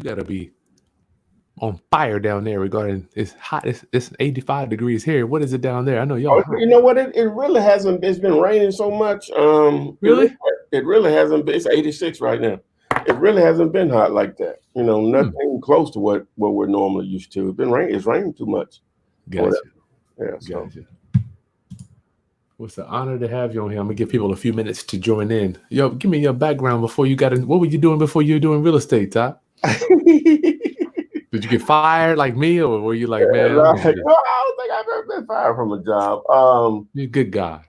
got to be on fire down there regarding it's hot. It's 85 degrees here. What is it down there? I know y'all Oh, hot. you know what? It really hasn't. It's been raining so much. Really? It really hasn't been. It's 86 right now. It really hasn't been hot like that. You know, nothing close to what we're normally used to. It's been rain. It's raining too much. Gotcha. Yeah. So. Gotcha. Well, it's an honor to have you on here. I'm gonna give people a few minutes to join in. Yo, give me your background before you got in. What were you doing before you were doing real estate, Todd? Did you get fired like me, or were you like, man? No, I don't think I've ever been fired from a job. You're a good guy.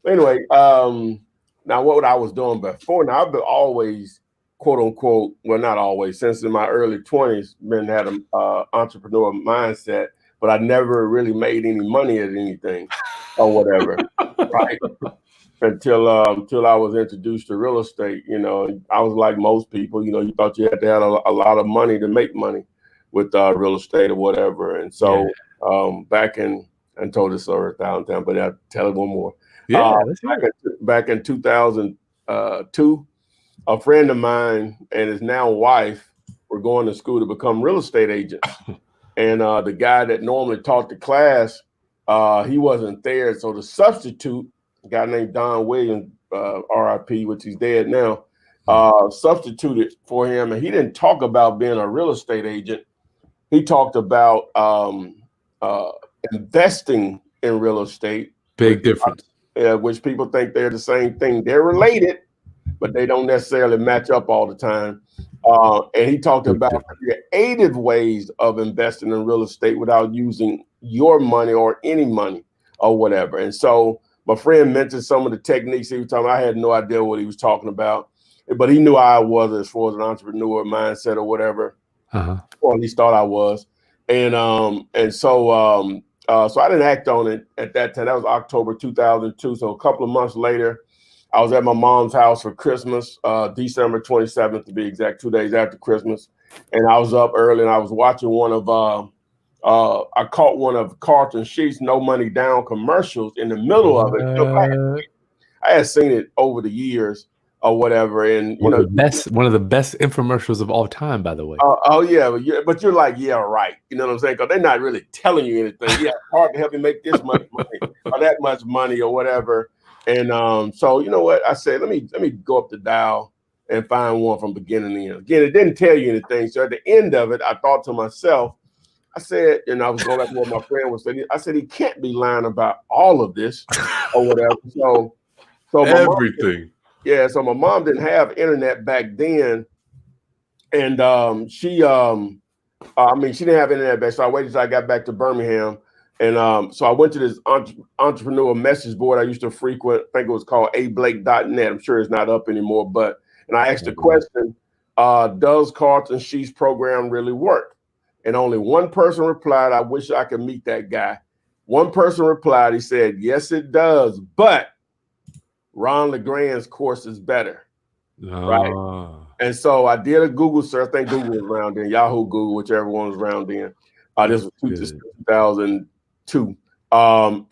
Anyway, now what I was doing before, now I've been always, quote unquote, well, not always, since in my early 20s, had an entrepreneur mindset, but I never really made any money at anything or whatever, right? Until I was introduced to real estate. You know, I was like most people, you know, you thought you had to have a lot of money to make money with real estate or whatever. And so back in, and told this story 1,000 times, but I'll tell it one more. Yeah, let's hear it. Back in 2002, a friend of mine and his now wife were going to school to become real estate agents. And the guy that normally taught the class, he wasn't there. So the substitute, a guy named Don Williams, RIP, which he's dead now, substituted for him. And he didn't talk about being a real estate agent. He talked about investing in real estate. Big difference. Which people think they're the same thing. They're related, but they don't necessarily match up all the time. And he talked about creative ways of investing in real estate without using your money or any money or whatever. And so my friend mentioned some of the techniques he was talking about. I had no idea what he was talking about, but he knew I was as far as an entrepreneur mindset or whatever, or at least thought I was. And so I didn't act on it at that time. That was October 2002. So a couple of months later, I was at my mom's house for Christmas, December 27th to be exact, 2 days after Christmas. And I was up early and I was watching I caught one of Carlton Sheets' No Money Down commercials in the middle of it. I had seen it over the years or whatever. And one of the best infomercials of all time, by the way. But you're like, yeah, right. You know what I'm saying? Because they're not really telling you anything. Yeah, it's hard to help you make this much money or that much money or whatever. And so you know what? I said, let me go up the dial and find one from beginning to end. Again, it didn't tell you anything. So at the end of it, I thought to myself, I said, and I was going back to what my friend was saying. I said, he can't be lying about all of this or whatever. So everything. So my mom didn't have internet back then. And she didn't have internet back. So I waited till I got back to Birmingham. And so I went to this entrepreneur message board I used to frequent. I think it was called ablake.net. I'm sure it's not up anymore. And I asked the question, does Carlton Sheets program really work? And only one person replied, I wish I could meet that guy. One person replied, he said, yes, it does. But Ron LeGrand's course is better. Right. And so I did a Google search. I think Google was around then, Yahoo, Google, whichever one was around then. This was 2002. I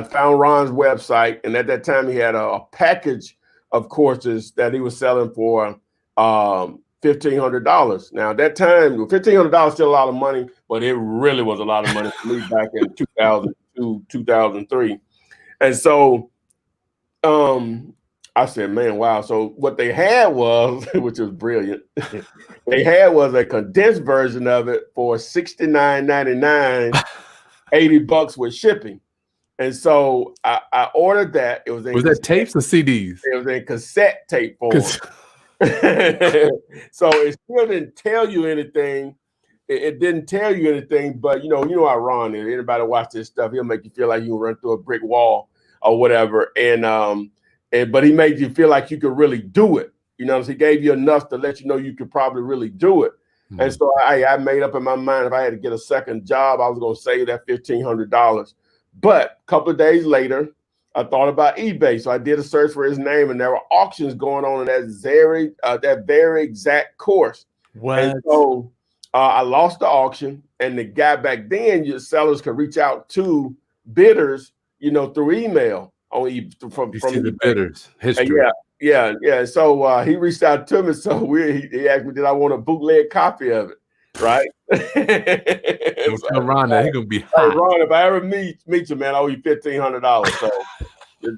found Ron's website. And at that time, he had a package of courses that he was selling for $1,500. Now, at that time, $1,500 is still a lot of money, but it really was a lot of money for me back in 2002, 2003. And so I said, man, wow. So what they had was, which was brilliant, they had was a condensed version of it for $69.99, $80 with shipping. And so I ordered that. It was that tapes or CDs? It was in cassette tape form. So it still didn't tell you anything. It didn't tell you anything, but you know how Ron is. Anybody watch this stuff, he'll make you feel like you run through a brick wall or whatever. But he made you feel like you could really do it. You know, so he gave you enough to let you know you could probably really do it. Mm-hmm. And so I made up in my mind, if I had to get a second job, I was going to save that $1,500. But a couple of days later, I thought about eBay. So I did a search for his name, and there were auctions going on in that very exact course. What? And so I lost the auction, and the guy back then, your sellers could reach out to bidders, through email from the bidders history. yeah. So he reached out to me. So he asked me, did I want a bootleg copy of it? Right. Don't tell Ron that he's gonna be Hey, hot. Ron, if I ever meet you, man, I owe you $1,500. So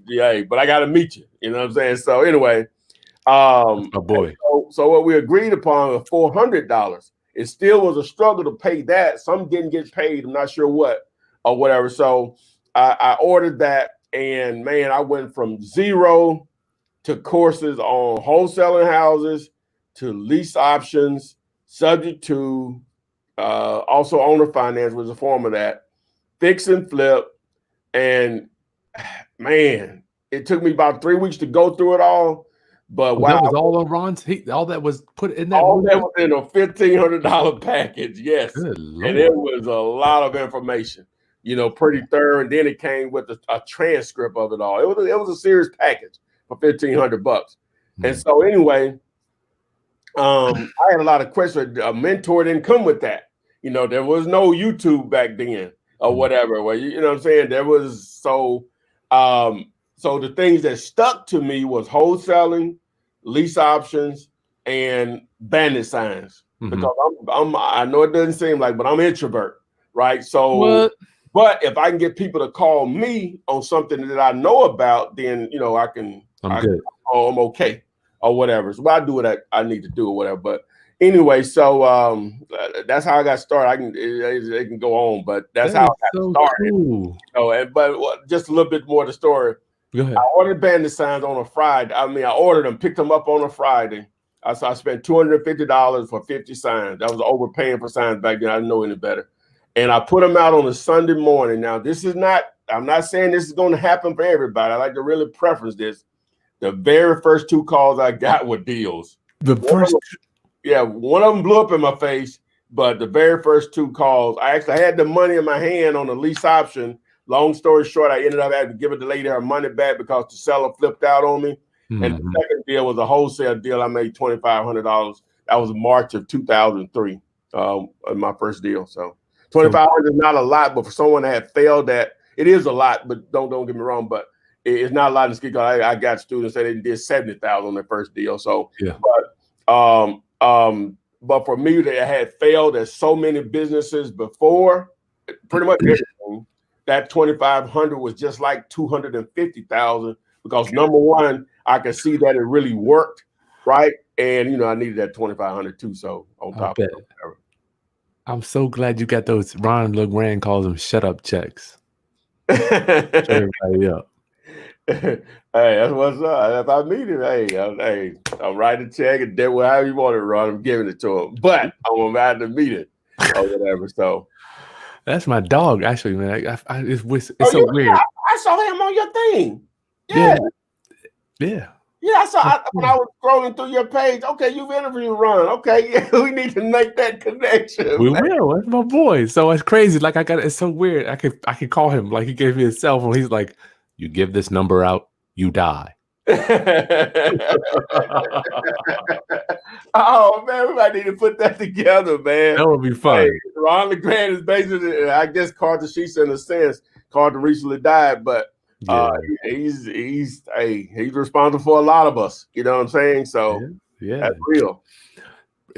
yeah, but I got to meet you. You know what I'm saying? So anyway, That's my boy. So what we agreed upon was $400. It still was a struggle to pay that. Some didn't get paid. I'm not sure what or whatever. So I ordered that, and man, I went from zero to courses on wholesaling houses, to lease options, subject to also owner finance was a form of that, fix and flip, and man, it took me about 3 weeks to go through it all. But wow, that was all on Ron's. All that was put in that. all that was in a $1,500 package. Yes, Good and Lord. it was a lot of information. Pretty thorough. And then it came with a transcript of it all. It was a serious package for $1,500. And so anyway, I had a lot of questions. A mentor didn't come with that. There was no YouTube back then or whatever. Well, you know what I'm saying? There was so the things that stuck to me was wholesaling, lease options, and bandit signs. Because I know it doesn't seem like, but I'm an introvert, right? So What? But if I can get people to call me on something that I know about, then I'm good. I'm okay or whatever. So I do what I need to do or whatever. But anyway, so that's how I got started. It can go on, but that's how I got started. Cool. But just a little bit more of the story. Go ahead. I ordered bandit signs on a Friday. I ordered them, picked them up on a Friday. I spent $250 for 50 signs. That was overpaying for signs back then. I didn't know any better. And I put them out on a Sunday morning. Now, I'm not saying this is going to happen for everybody. I like to really preference this. The very first 2 calls I got were deals. One of them blew up in my face, but the very first 2 calls, I actually had the money in my hand on the lease option. Long story short, I ended up having to give the lady her money back because the seller flipped out on me. And the second deal was a wholesale deal. I made $2,500. That was March of 2003, my first deal. So $2,500 is not a lot, but for someone that had failed that, it is a lot. But don't get me wrong, but it's not a lot in ski. I got students that did $70,000 on their first deal. So, yeah. But for me, that had failed at so many businesses before, pretty much everything. That $2,500 was just like $250,000 because number one, I could see that it really worked, right? And I needed that $2,500 too. So on top of it. I'm so glad you got those. Ron LeGrand calls them shut up checks. Shut everybody up. Hey, that's what's up. If I meet him, I'll write a check and then however you want it, Ron, I'm giving it to him. But I'm about to meet it or whatever. So that's my dog, actually, man. It's so weird. I saw him on your thing. Yeah. Yeah, I saw when I was scrolling through your page. Okay, you've interviewed Ron. Okay, yeah, we need to make that connection. We will. That's my boy. So it's crazy. Like it's so weird. I could call him. Like he gave me his cell phone. He's like, you give this number out, you die. Oh man, we might need to put that together, man. That would be fun. Hey, Ron LeGrand is basically, I guess, Carter Sheets in a sense. Carter recently died, but he's responsible for a lot of us. You know what I'm saying? So that's real.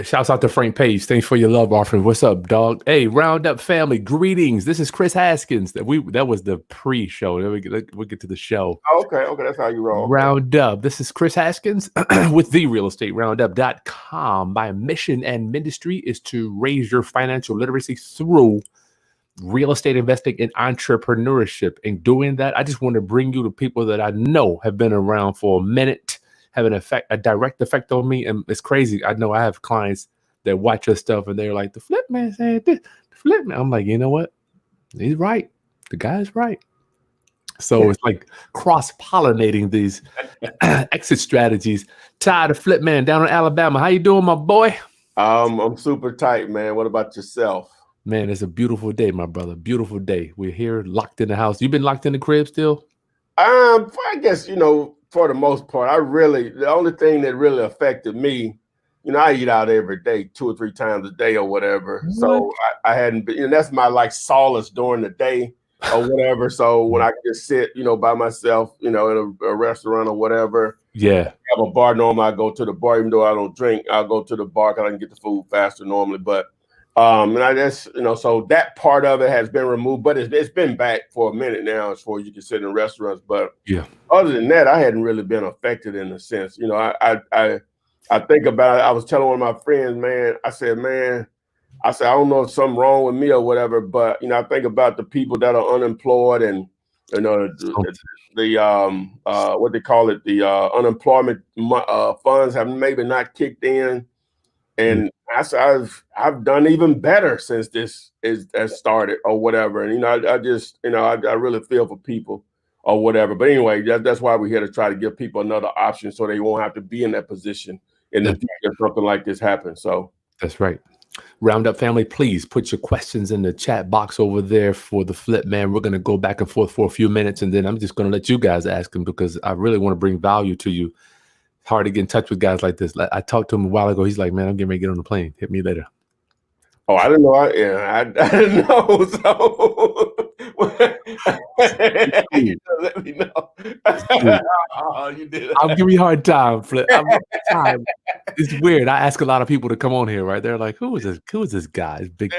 Shouts out to Frank Page. Thanks for your love offering. What's up, dog? Hey, Roundup family, greetings. This is Kris Haskins. That was the pre-show. Then we get to the show. Okay, that's how you roll. Roundup. This is Kris Haskins with the realestateroundup.com. My mission and ministry is to raise your financial literacy through real estate investing and entrepreneurship. In doing that, I just want to bring you to people that I know have been around for a minute, have a direct effect on me. And it's crazy. I know I have clients that watch your stuff and they're like, the flip man said this, the flip man. I'm like, you know what? He's right. The guy's right. So it's like cross-pollinating these exit strategies. Ty, the flip man down in Alabama. How you doing, my boy? I'm super tight, man. What about yourself? Man, it's a beautiful day, my brother. Beautiful day. We're here locked in the house. You been locked in the crib still? I guess, for the most part, the only thing that really affected me, I eat out every day, 2 or 3 times a day or whatever. What? So I hadn't been, that's my solace during the day or whatever. So when I just sit, by myself, in a restaurant or whatever, Yeah. Have a bar. Normally, I go to the bar, even though I don't drink. I'll go to the bar because I can get the food faster normally. But and I just so that part of it has been removed, but it's been back for a minute now as far as you can sit in restaurants. But Yeah. other than that, I hadn't really been affected in a sense. I think about it. I was telling one of my friends, man. I said, I don't know if something wrong with me or whatever, but I think about the people that are unemployed and the what they call it, the unemployment funds have maybe not kicked in, and I've done even better since this has started or whatever. And I just I really feel for people or whatever. But anyway, that's why we're here to try to give people another option so they won't have to be in that position in the future if something like this happens. So that's right. Roundup family, please put your questions in the chat box over there for the flip, man. We're going to go back and forth for a few minutes, and then I'm just going to let you guys ask them because I really want to bring value to you. It's hard to get in touch with guys like this. I talked to him a while ago. He's like, man, I'm getting ready to get on the plane. Hit me later. Oh, I didn't know. I didn't know. So let me know. Oh, you did. I'll give you a hard time, Flip. It's weird. I ask a lot of people to come on here, right? They're like, "Who is this? Who is this guy? This big,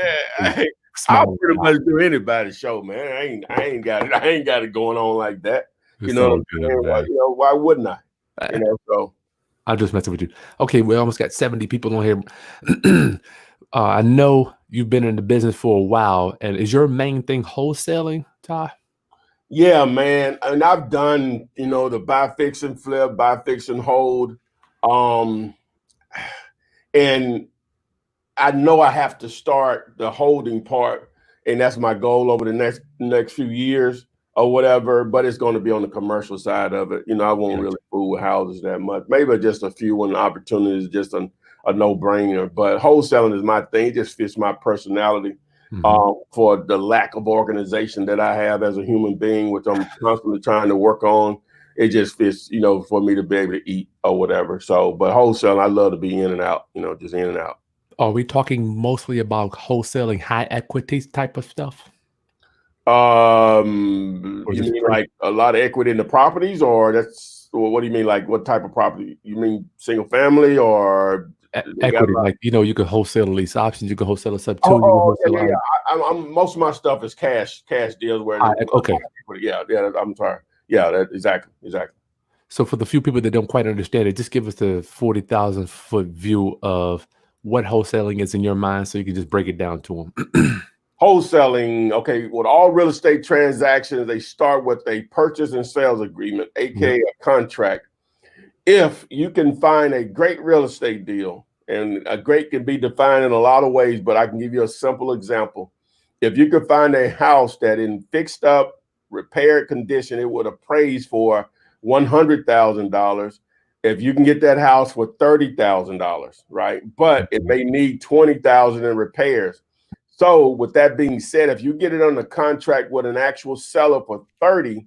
I'll pretty much do anybody's show, man. I ain't got it going on like that. Why wouldn't I? So I'm just messing with you. Okay, we almost got 70 people on here. I know you've been in the business for a while, and is your main thing wholesaling, Ty? Yeah, man. And I've done, the buy, fix, and flip, buy, fix, and hold. And I know I have to start the holding part, and that's my goal over the next few years or whatever, but it's going to be on the commercial side of it. I won't really fool with houses that much. Maybe just a few when opportunities, just a no-brainer. But wholesaling is my thing. It just fits my personality. For the lack of organization that I have as a human being, which I'm constantly trying to work on. It just fits, for me to be able to eat or whatever. So, but wholesaling, I love to be in and out, just in and out. Are we talking mostly about wholesaling high equities type of stuff? You mean like a lot of equity in the properties, or what do you mean? Like what type of property? You mean single family or equity? Like you could wholesale lease options, you could wholesale a sub two. Most of my stuff is cash deals where. Okay. Yeah. I'm sorry. Yeah, exactly. So for the few people that don't quite understand it, just give us the 40,000 foot view of what wholesaling is in your mind, so you can just break it down to them. Wholesaling, okay, with all real estate transactions, they start with a purchase and sales agreement, aka a contract. If you can find a great real estate deal, and a great can be defined in a lot of ways, but I can give you a simple example. If you could find a house that in fixed up, repaired condition, it would appraise for $100,000. If you can get that house for $30,000, right? But it may need $20,000 in repairs. So with that being said, if you get it on the contract with an actual seller for 30,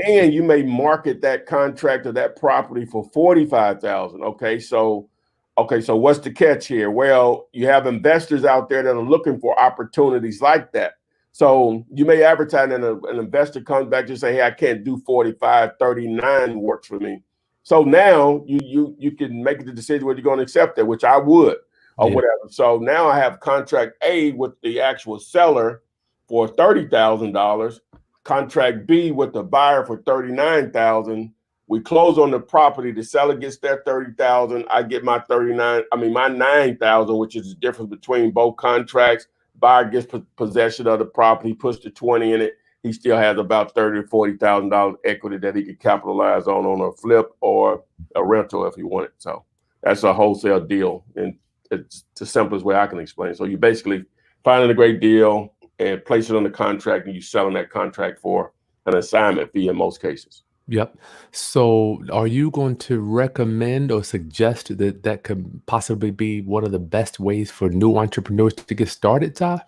and you may market that contract or that property for 45,000. Okay, so what's the catch here? Well, you have investors out there that are looking for opportunities like that. So you may advertise and an investor comes back and say, hey, I can't do 45, 39 works for me. So now you can make the decision whether you're going to accept that, which I would or whatever. So now I have contract A with the actual seller for $30,000, contract B with the buyer for $39,000. We close on the property. The seller gets their $30,000. I get my my $9,000, which is the difference between both contracts. Buyer gets possession of the property, puts the 20 in it. He still has about $30,000 to $40,000 equity that he could capitalize on a flip or a rental if he wanted. So that's a wholesale deal, and it's the simplest way I can explain it. So you basically finding a great deal and place it on the contract, and you selling that contract for an assignment fee in most cases. Yep. So are you going to recommend or suggest that could possibly be one of the best ways for new entrepreneurs to get started, Ty?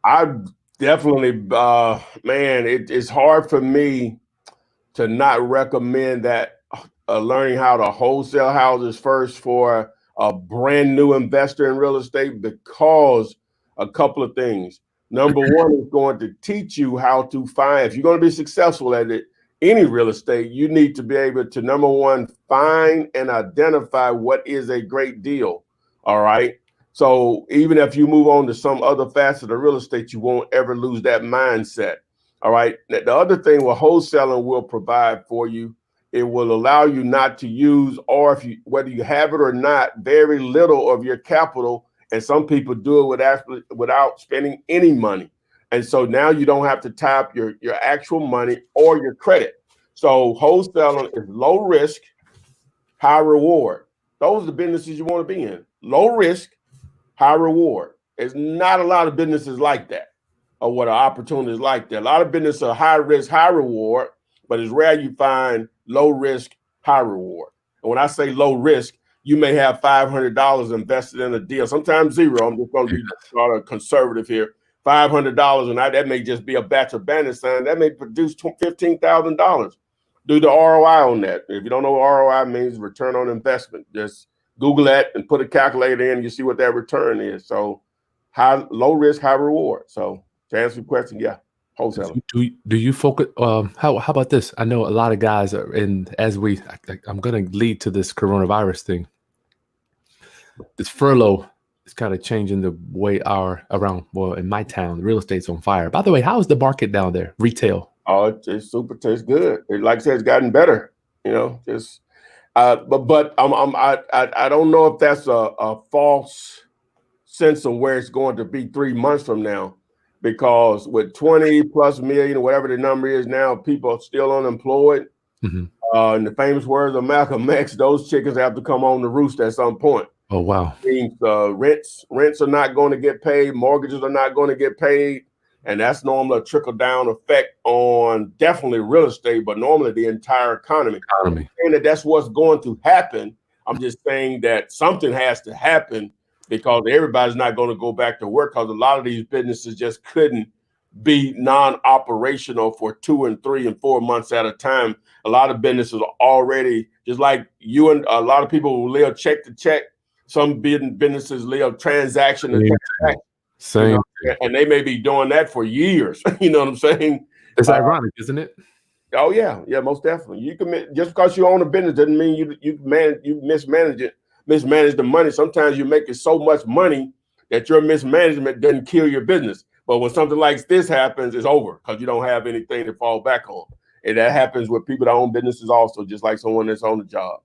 I definitely, man, it's hard for me to not recommend that learning how to wholesale houses first for a brand new investor in real estate, because a couple of things. Number one is going to teach you how to find, if you're going to be successful at it, any real estate, you need to be able to, number one, find and identify what is a great deal. All right. So even if you move on to some other facet of real estate, you won't ever lose that mindset. All right. The other thing what wholesaling will provide for you, it will allow you not to use, or if you, whether you have it or not, very little of your capital. And some people do it without spending any money. And so now you don't have to tap your actual money or your credit. So wholesaling is low risk, high reward. Those are the businesses you want to be in. Low risk, high reward. There's not a lot of businesses like that, or what are opportunities like that. A lot of businesses are high risk, high reward, but it's rare you find low risk, high reward. And when I say low risk, you may have $500 invested in a deal, sometimes zero. I'm just going to be sort of conservative here. $500, and that may just be a batch of bandit sign. That may produce $15,000. Do the ROI on that. If you don't know what ROI means, return on investment. Just Google that and put a calculator in. You see what that return is. So low risk, high reward. So to answer your question, yeah, wholesaling. Do you focus? How about this? I know a lot of guys are in. I'm going to lead to this coronavirus thing. This furlough is kind of changing the way in my town, real estate's on fire. By the way, how is the market down there? Retail? Oh, it's super. It's good. Like I said, it's gotten better. Just. But I don't know if that's a false sense of where it's going to be 3 months from now, because with 20 plus million, whatever the number is now, people are still unemployed. In the famous words of Malcolm X, those chickens have to come on the roost at some point. Oh, wow. Means rents are not going to get paid. Mortgages are not going to get paid. And that's normally a trickle down effect on definitely real estate, but normally the entire economy. I'm saying that's what's going to happen. I'm just saying that something has to happen, because everybody's not going to go back to work, because a lot of these businesses just couldn't be non-operational for 2 and 3 and 4 months at a time. A lot of businesses are already, just like you, and a lot of people will live check to check. Some businesses live transaction to transaction. Same. And they may be doing that for years. You know what I'm saying? It's ironic, isn't it? Oh yeah, most definitely. You can, just because you own a business doesn't mean you mismanage the money. Sometimes you're making so much money that your mismanagement doesn't kill your business. But when something like this happens, it's over, because you don't have anything to fall back on. And that happens with people that own businesses also, just like someone that's on the job.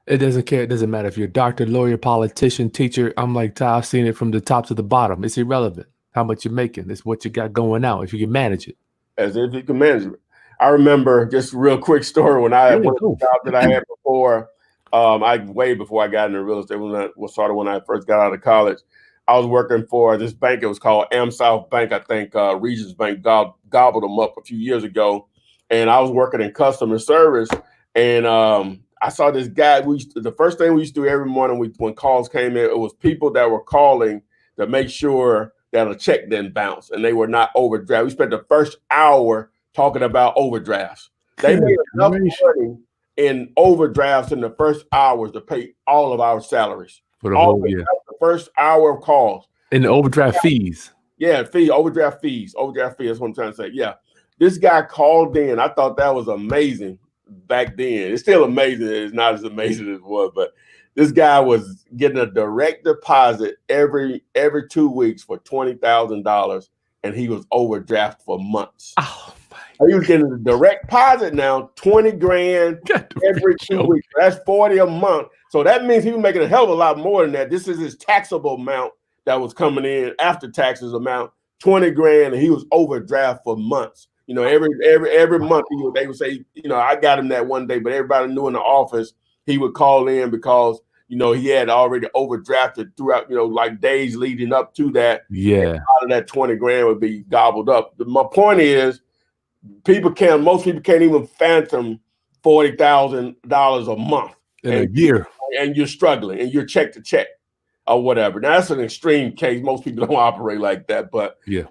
It doesn't care. It doesn't matter if you're a doctor, lawyer, politician, teacher. I'm like, Ty, I've seen it from the top to the bottom. It's irrelevant how much you're making. It's what you got going out, if you can manage it. As if you can manage it. I remember, just a real quick story, when I went to the job that I had before, way before I got into real estate, was sort of when I first got out of college. I was working for this bank. It was called South Bank. I think Regions Bank gobbled them up a few years ago. And I was working in customer service, and I saw this guy. The first thing we used to do every morning when calls came in, it was people that were calling to make sure that a check didn't bounce and they were not overdraft. We spent the first hour talking about overdrafts. They made enough money in overdrafts in the first hours to pay all of our salaries. For the whole year. The first hour of calls. And the overdraft fees. Yeah, overdraft fees. Overdraft fees, that's what I'm trying to say. Yeah. This guy called in. I thought that was amazing back then. It's still amazing. It's not as amazing as it was, but this guy was getting a direct deposit every 2 weeks for $20,000, and he was overdraft for months. Oh my! He was getting a direct deposit now, 20 grand every 2 weeks. That's 40 a month. So that means he was making a hell of a lot more than that. This is his taxable amount that was coming in after taxes amount, 20 grand, and he was overdraft for months. Every month they would say, I got him that one day, but everybody knew in the office he would call in because, he had already overdrafted throughout, like days leading up to that. Yeah. Out of that 20 grand would be gobbled up. My point is, most people can't even phantom $40,000 a month in a year. And you're struggling and you're check to check or whatever. Now that's an extreme case. Most people don't operate like that, but yeah.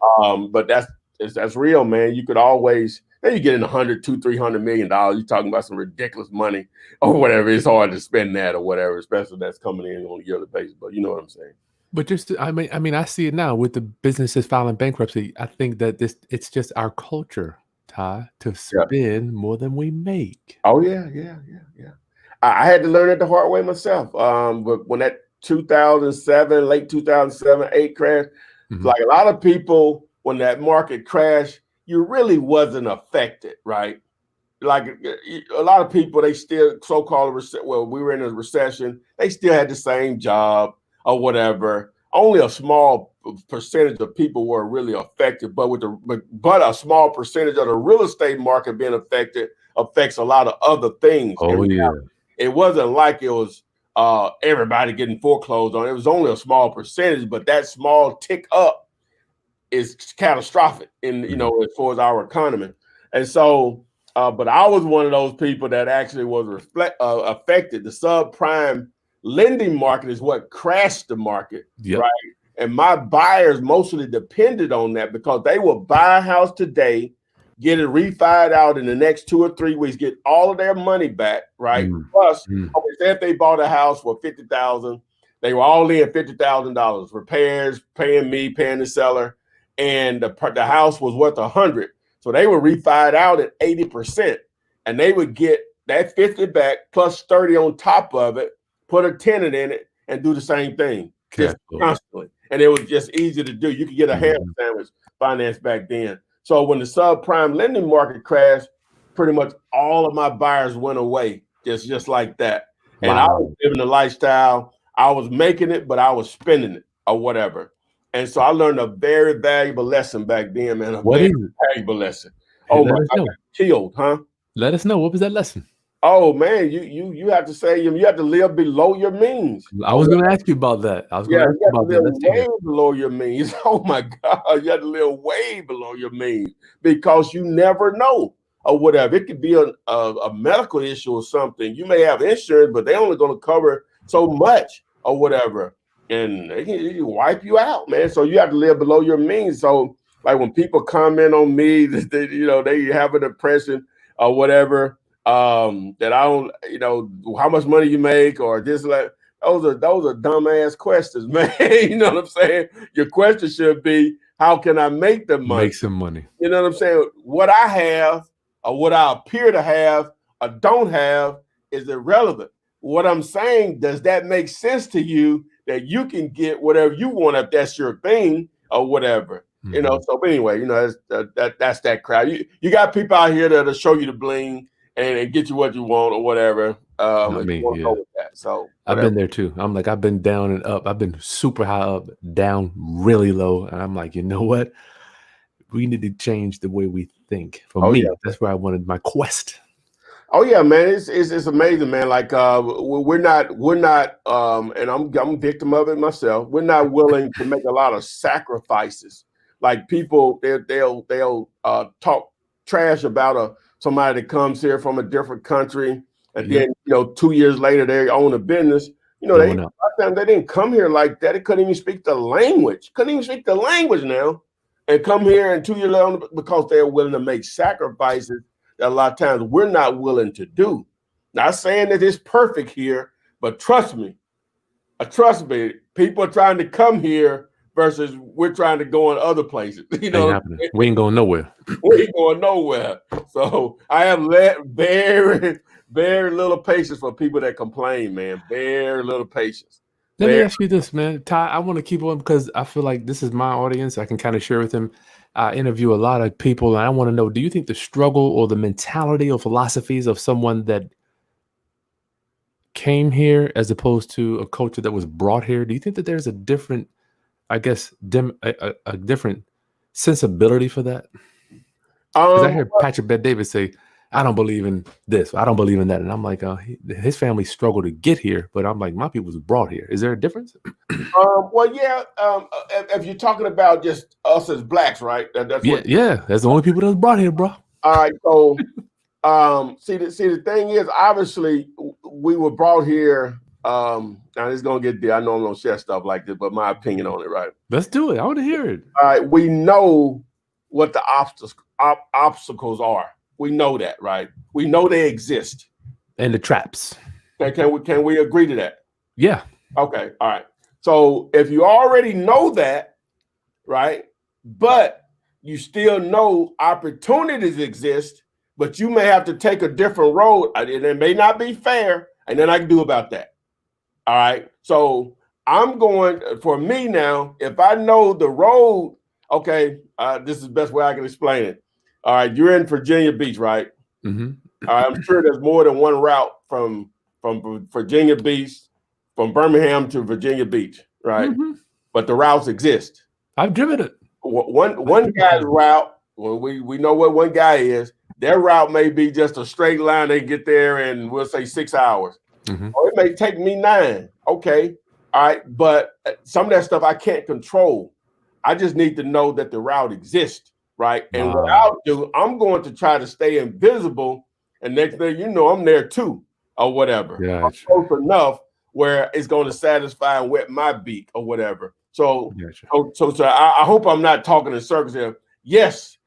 But that's real, man. You could always, then you get in $100-$300 million. You're talking about some ridiculous money or whatever. It's hard to spend that or whatever, especially that's coming in on a yearly basis. But you know what I'm saying. But I see it now with the businesses filing bankruptcy. I think that it's just our culture, Ty, to Yeah. spend more than we make. Oh yeah. I had to learn it the hard way myself. But when that 2007, late 2007, 8 crash, like a lot of people, when that market crashed, you really wasn't affected, right? Like a lot of people, they still so-called well, we were in a recession. They still had the same job or whatever. Only a small percentage of people were really affected, but but a small percentage of the real estate market being affected affects a lot of other things. Oh yeah. It wasn't like it was everybody getting foreclosed on. It was only a small percentage, but that small tick up is catastrophic in as far as our economy. And so, but I was one of those people that actually was affected. The subprime lending market is what crashed the market, right? And my buyers mostly depended on that because they will buy a house today, get it refied out in the next 2 or 3 weeks, get all of their money back, right? Plus, if they bought a house for $50,000, they were all in $50,000 repairs, paying me, paying the seller, and the house was worth 100. So they would refi it out at 80%, and they would get that 50 back plus 30 on top of it, put a tenant in it, and do the same thing just constantly. And it was just easy to do. You could get a ham sandwich finance back then. So when the subprime lending market crashed, pretty much all of my buyers went away just like that. Wow. And I was living the lifestyle. I was making it, but I was spending it or whatever. And so I learned a very valuable lesson back then, man. What is it? Valuable lesson. Oh my God, killed, huh? Let us know. What was that lesson? Oh man, you have to say you have to live below your means. I was going to ask you about that. I was going to ask you about that. Way below your means. Oh my God, you have to live way below your means because you never know or whatever. It could be a medical issue or something. You may have insurance, but they're only going to cover so much or whatever, and they can wipe you out, man. So you have to live below your means. So like when people comment on me, they have a depression or whatever. That I don't, how much money you make or just like those are dumbass questions, man. You know what I'm saying? Your question should be, how can I make the money? Make some money. You know what I'm saying? What I have or what I appear to have or don't have is irrelevant. What I'm saying, does that make sense to you that you can get whatever you want if that's your thing or whatever? So but anyway, that's that crowd. You got people out here that'll show you the bling and get you what you want or whatever. Go with that. So I've been there too. I'm like, I've been down and up. I've been super high up, down really low. And I'm like, you know what? We need to change the way we think. For me, that's where I wanted my quest. Oh yeah, man. It's amazing, man. Like we're not and I'm a victim of it myself. We're not willing to make a lot of sacrifices. Like people, they'll talk trash about somebody that comes here from a different country, and then 2 years later they own a business. They didn't come here like that. They couldn't even speak the language. Now, and come here and 2 years later because they're willing to make sacrifices that a lot of times we're not willing to do. Not saying that it's perfect here, but trust me, people are trying to come here versus we're trying to go in other places. We ain't going nowhere. We ain't going nowhere. So I have very, very little patience for people that complain, man. Very little patience. Let me ask you this, man. Ty, I want to keep on because I feel like this is my audience. I can kind of share with them. I interview a lot of people, and I want to know, do you think the struggle or the mentality or philosophies of someone that came here as opposed to a culture that was brought here, do you think that there's a different, I guess, a different sensibility for that? Because I heard Patrick Bet-David say, I don't believe in this, I don't believe in that. And I'm like, his family struggled to get here, but I'm like, my people was brought here. Is there a difference? If you're talking about just us as blacks, right? That's the only people that was brought here, bro. All right, so see the thing is, obviously we were brought here. Now it's gonna get there. I know I'm gonna share stuff like this, but my opinion on it, right? Let's do it. I want to hear it. All right, we know what the obstacles are. We know that, right? We know they exist. And the traps. Can we agree to that? Yeah. Okay. All right. So if you already know that, right, but you still know opportunities exist, but you may have to take a different road, and it may not be fair, and then I can do about that. All right. So I'm going, for me now, if I know the road, okay, this is the best way I can explain it. All right, you're in Virginia Beach, right? Mm-hmm. All right, I'm sure there's more than one route from Virginia Beach, from Birmingham to Virginia Beach, right? Mm-hmm. But the routes exist. I've driven it. One guy's route, well, we know what one guy is. Their route may be just a straight line. They get there in, we'll say, 6 hours. Mm-hmm. Or it may take me 9. Okay. All right. But some of that stuff I can't control. I just need to know that the route exists. Right. And what I'll do, I'm going to try to stay invisible. And next thing you know, I'm there too, or whatever. Gotcha. I'm close enough where it's going to satisfy and wet my beak or whatever. So, gotcha. so I hope I'm not talking in circles here. Yes,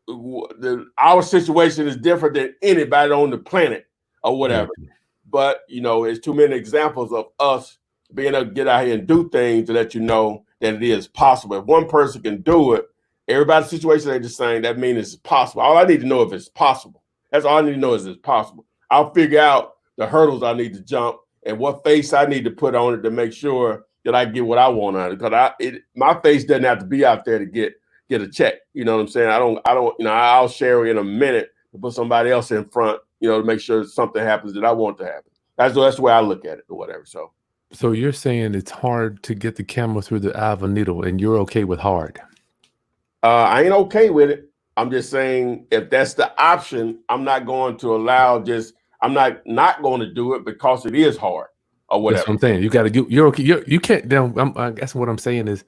our situation is different than anybody on the planet or whatever. Gotcha. But, you know, it's too many examples of us being able to get out here and do things to let you know that it is possible. If one person can do it, everybody's situation ain't the same. That means it's possible. All I need to know if it's possible. That's all I need to know is it's possible. I'll figure out the hurdles I need to jump and what face I need to put on it to make sure that I get what I want out of it. Because my face doesn't have to be out there to get a check. You know what I'm saying? I don't, you know, I'll share in a minute to put somebody else in front, you know, to make sure something happens that I want to happen. That's the way I look at it or whatever. So you're saying it's hard to get the camera through the eye of a needle, and you're okay with hard? I ain't okay with it. I'm just saying if that's the option, I'm not going to allow I'm not going to do it because it is hard or whatever. That's what I'm saying. You got to do. You're okay. You can't. I guess what I'm saying is,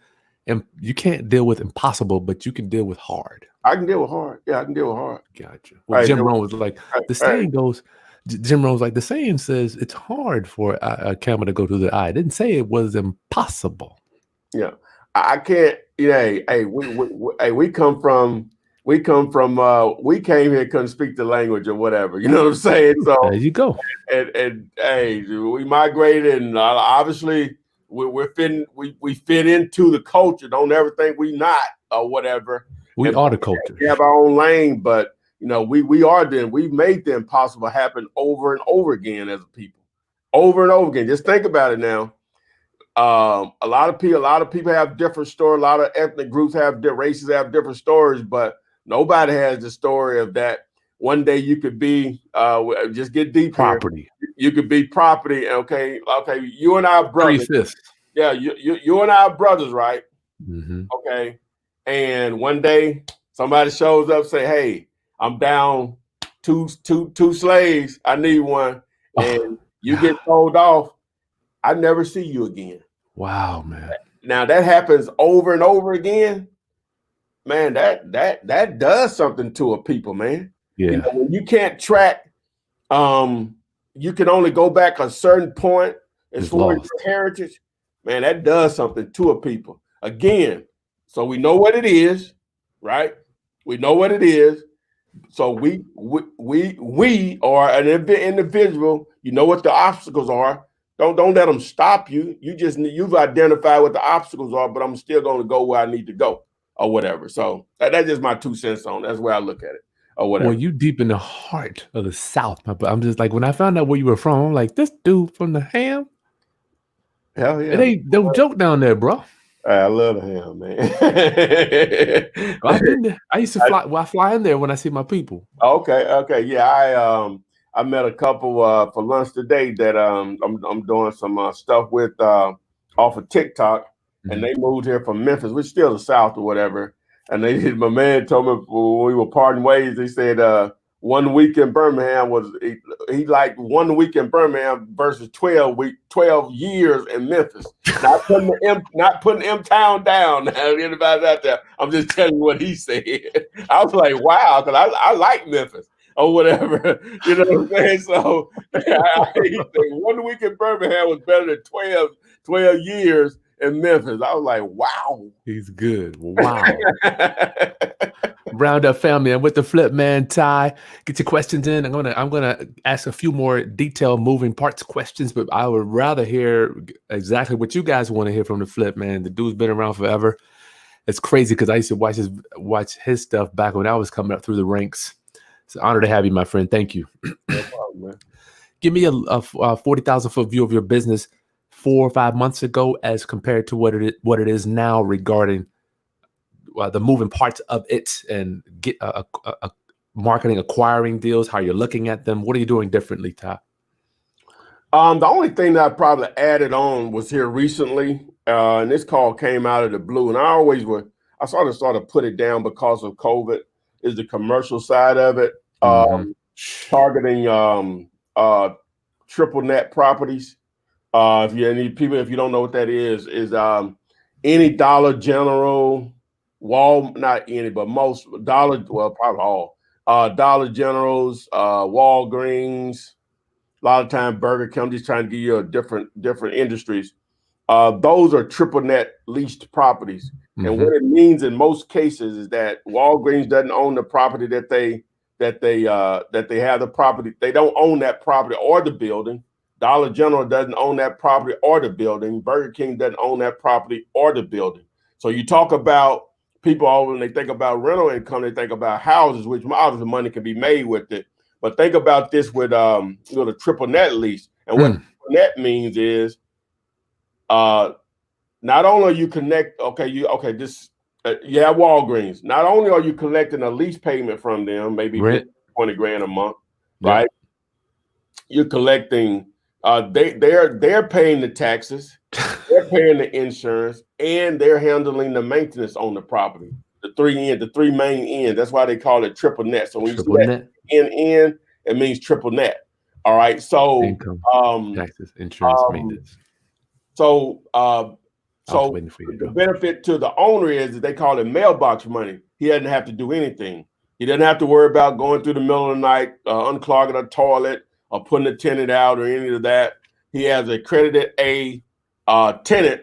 you can't deal with impossible, but you can deal with hard. I can deal with hard. Yeah, I can deal with hard. Gotcha. Well, Right, Jim Rohn was like, the saying goes. Jim Rohn's like, the saying says it's hard for a camera to go through the eye. It didn't say it was impossible. Yeah, I can't. You know, hey, we came here, couldn't speak the language or whatever. You know what I'm saying? So there you go. And hey, we migrated, and obviously we fit into the culture. Don't ever think we not or whatever. We are the culture. We have our own lane, but you know, we made the impossible happen over and over again as a people, over and over again. Just think about it now. A lot of people have different stories. A lot of ethnic groups races have different stories, but nobody has the story of that. One day you could be just get deep property. Here. You could be property. Okay. You and I are brothers. 3/5. Yeah, you and I are brothers, right? Mm-hmm. Okay. And one day somebody shows up, say, "Hey, I'm down two slaves. I need one." And you get told off. I never see you again. Wow, man. Now that happens over and over again. Man, that does something to a people, man. Yeah. You know, when you can't track, you can only go back a certain point as far as your heritage. Man, that does something to a people. Again, so we know what it is, right? We know what it is. So we are an individual. You know what the obstacles are. Don't let them stop you. You've identified what the obstacles are, but I'm still going to go where I need to go or whatever. So that's just my 2 cents on it. That's where I look at it or whatever. Well, you deep in the heart of the South, but I'm just like, when I found out where you were from, I'm like, this dude from the ham. Hell yeah. It ain't no joke down there, bro. I love the ham, man. I've been there. I used to fly. I fly in there when I see my people. Okay. Yeah, I met a couple for lunch today that I'm doing some stuff with off of TikTok, and they moved here from Memphis, which is still the South or whatever. And my man told me when we were parting ways, they said 1 week in Birmingham was he liked 1 week in Birmingham versus 12 years in Memphis. Not putting M Town down. Anybody out there? I'm just telling you what he said. I was like, wow, because I like Memphis or whatever. You know what I'm saying? So he said 1 week in Birmingham was better than 12 years in Memphis. I was like, wow. He's good. Wow. Round up family. I'm with the Flip Man Ty. Get your questions in. I'm gonna ask a few more detailed moving parts questions, but I would rather hear exactly what you guys want to hear from the Flip Man. The dude's been around forever. It's crazy because I used to watch his stuff back when I was coming up through the ranks. It's an honor to have you, my friend. Thank you. No problem, man. Give me a 40,000 foot view of your business 4 or 5 months ago as compared to what it is now regarding the moving parts of it and get marketing, acquiring deals, how you're looking at them. What are you doing differently, Ty? The only thing that I probably added on was here recently, and this call came out of the blue, and I sort of put it down because of COVID, is the commercial side of it, targeting triple net properties. If you don't know what that is any Dollar General, not any, but most probably all Dollar Generals, Walgreens, a lot of time Burger King. I'm just trying to give you a different industries. Those are triple net leased properties. And what it means in most cases is that Walgreens doesn't own the property that they have the property. They don't own that property or the building. Dollar General doesn't own that property or the building. Burger King doesn't own that property or the building. So you talk about people when they think about rental income, they think about houses, which obviously money can be made with it. But think about this with the triple net lease. And what triple net means is not only are you you have Walgreens. Not only are you collecting a lease payment from them, maybe $20,000 a month, right? You're collecting they're paying the taxes, they're paying the insurance, and they're handling the maintenance on the property. The three main ends. That's why they call it triple net. So when you see that N, it means triple net. All right. So income, taxes, insurance, maintenance. So the benefit to the owner is that they call it mailbox money. He doesn't have to do anything. He doesn't have to worry about going through the middle of the night, unclogging a toilet or putting a tenant out or any of that. He has a accredited tenant,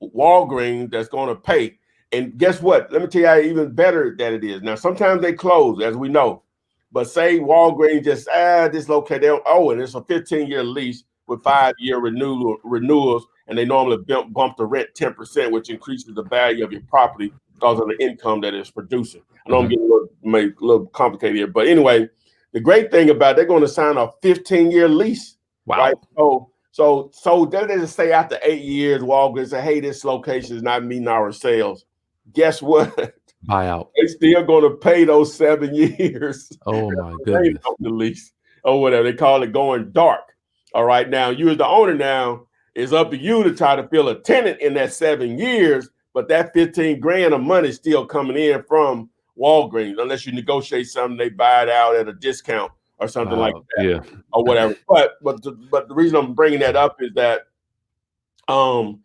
Walgreens, that's going to pay. And guess what? Let me tell you how even better that it is. Now, sometimes they close, as we know. But say Walgreens just, this location, they don't owe it. It's a 15-year lease with 5-year renewals, and they normally bump the rent 10%, which increases the value of your property because of the income that it's producing. I know I'm getting a little complicated here, but anyway, the great thing about it, they're going to sign a 15-year lease. Wow. Right? So they just say after 8 years, Walgreens say, hey, this location is not meeting our sales. Guess what? Buyout. They still going to pay those 7 years. Oh my goodness. The lease or whatever they call it, going dark. All right, now you as the owner now, it's up to you to try to fill a tenant in that 7 years, but that $15,000 of money is still coming in from Walgreens unless you negotiate something, they buy it out at a discount or something like that, or whatever. But the reason I'm bringing that up is that I'm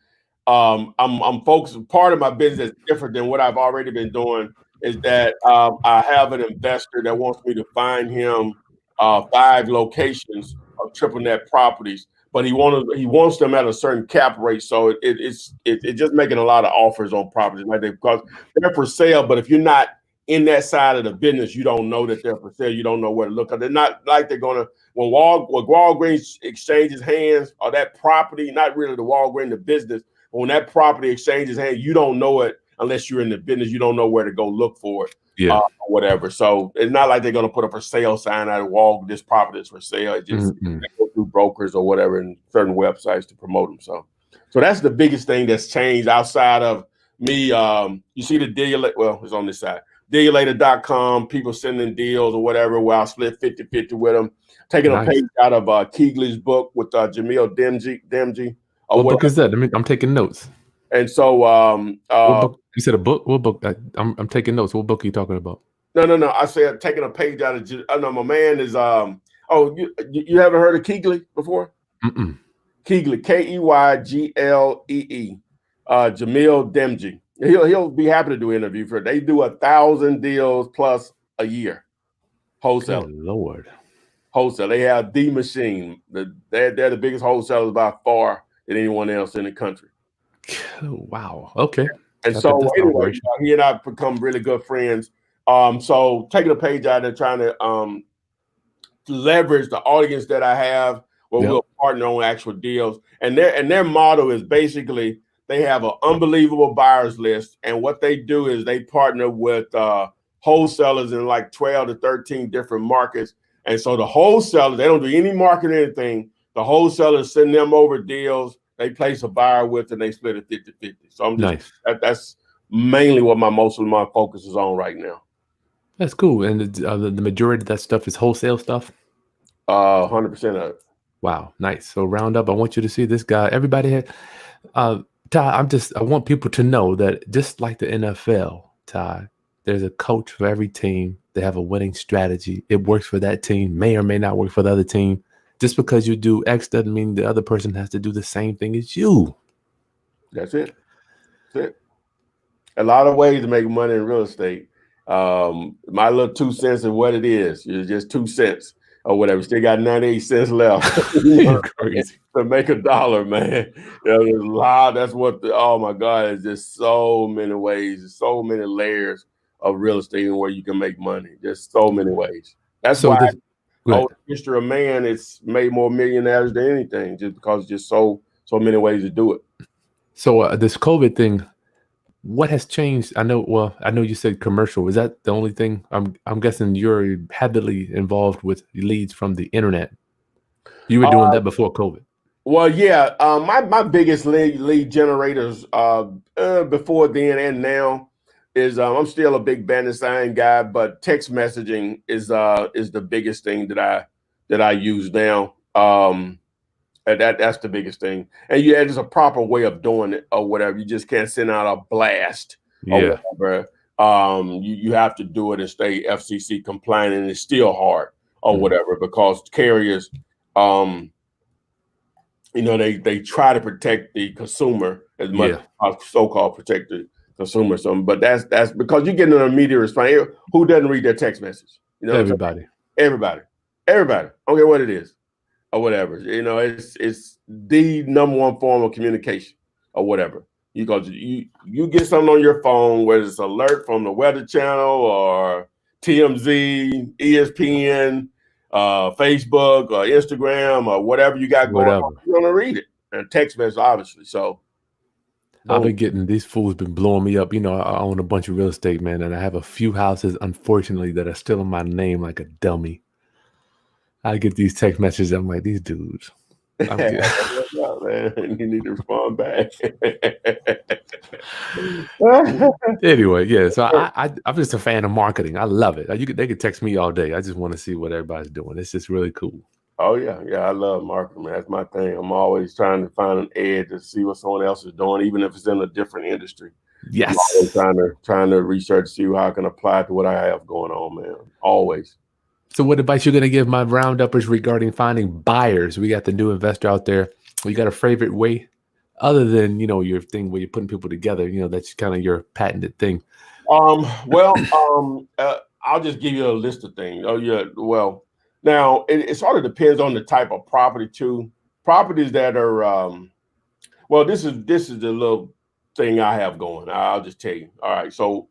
focused. Part of my business that's different than what I've already been doing is that I have an investor that wants me to find him 5 locations of triple net properties, but he wants them at a certain cap rate. So it's just making a lot of offers on properties like that because they're for sale. But if you're not in that side of the business, you don't know that they're for sale. You don't know where to look. They're not like they're gonna when Walgreens exchanges hands or that property, not really the Walgreens, the business. But when that property exchanges hands, you don't know it unless you're in the business. You don't know where to go look for it. Or whatever. So it's not like they're going to put up a sale sign out of this property is for sale. It just they go through brokers or whatever and certain websites to promote them. So that's the biggest thing that's changed outside of me. You see the deal. Well, it's on this side. Dealator.com, people sending deals or whatever. Where I split 50-50 with them. Taking a page out of Keegley's book with Jamil Demji. What book is that? I'm taking notes. And so, what book? You said a book? What book? I'm taking notes. What book are you talking about? No. I said taking a page out of. I know my man is. You haven't heard of Keegley before? Keegley, Keygle, Jamil Demji. He'll be happy to do an interview for it. They do 1,000 deals plus a year. Wholesale. Good Lord. Wholesale. They have the machine. They're the biggest wholesalers by far than anyone else in the country. Wow. Okay. And so anyway, he and I become really good friends. So taking a page out and trying to leverage the audience that I have where we'll partner on actual deals. And their motto is basically they have an unbelievable buyers list. And what they do is they partner with wholesalers in like 12 to 13 different markets. And so the wholesaler, they don't do any marketing, anything. The wholesalers send them over deals. They place a buyer with, and they split it 50-50. So I'm just Nice. That's mainly what most of my focus is on right now. That's cool. And the majority of that stuff is wholesale stuff. 100% of it. Wow, nice. So round up, I want you to see this guy. Everybody had Ty, I want people to know that just like the NFL, Ty, there's a coach for every team. They have a winning strategy. It works for that team, may or may not work for the other team. Just because you do X doesn't mean the other person has to do the same thing as you. That's it. That's it. A lot of ways to make money in real estate. My little 2 cents of what it is. It's just 2 cents or whatever. Still got 98 cents left to make $1, man. There's a lot. That's what oh my God, it's just so many ways, so many layers of real estate and where you can make money. Just so many ways. That's why the history of man, it's made more millionaires than anything, just because just so many ways to do it. So this COVID thing, what has changed? I know you said commercial. Is that the only thing? I'm guessing you're heavily involved with leads from the internet. You were doing that before COVID. Well, yeah. My biggest lead generators before then and now is I'm still a big banner sign guy, but text messaging is the biggest thing that I use now. That's the biggest thing. And yeah, there's a proper way of doing it or whatever. You just can't send out a blast or whatever. You have to do it and stay FCC compliant, and it's still hard or whatever, because carriers, they try to protect the consumer as much as so-called protect the consumer. But that's because you get an immediate response. Who doesn't read their text message? Everybody. Everybody. I don't care what it is or whatever. It's the number one form of communication or whatever. You get something on your phone, whether it's alert from the Weather Channel or TMZ, ESPN, Facebook or Instagram or whatever you got going on, you're gonna read it. And text message, obviously. So I've been getting, these fools been blowing me up. I own a bunch of real estate, man, and I have a few houses, unfortunately, that are still in my name like a dummy. I get these text messages. I'm like, these dudes. I'm man, you need to respond back. Anyway, yeah. So I'm just a fan of marketing. I love it. They could text me all day. I just want to see what everybody's doing. It's just really cool. Oh yeah. I love marketing, man. That's my thing. I'm always trying to find an edge to see what someone else is doing, even if it's in a different industry. Yes. I'm always trying to research, see how I can apply to what I have going on, man. Always. So what advice you're going to give my round-uppers regarding finding buyers? We got the new investor out there. You got a favorite way other than, your thing where you're putting people together, that's kind of your patented thing. I'll just give you a list of things. Oh yeah. Well, now it sort of depends on the type of property too. Properties that are, this is the little thing I have going. I'll just tell you. All right. So,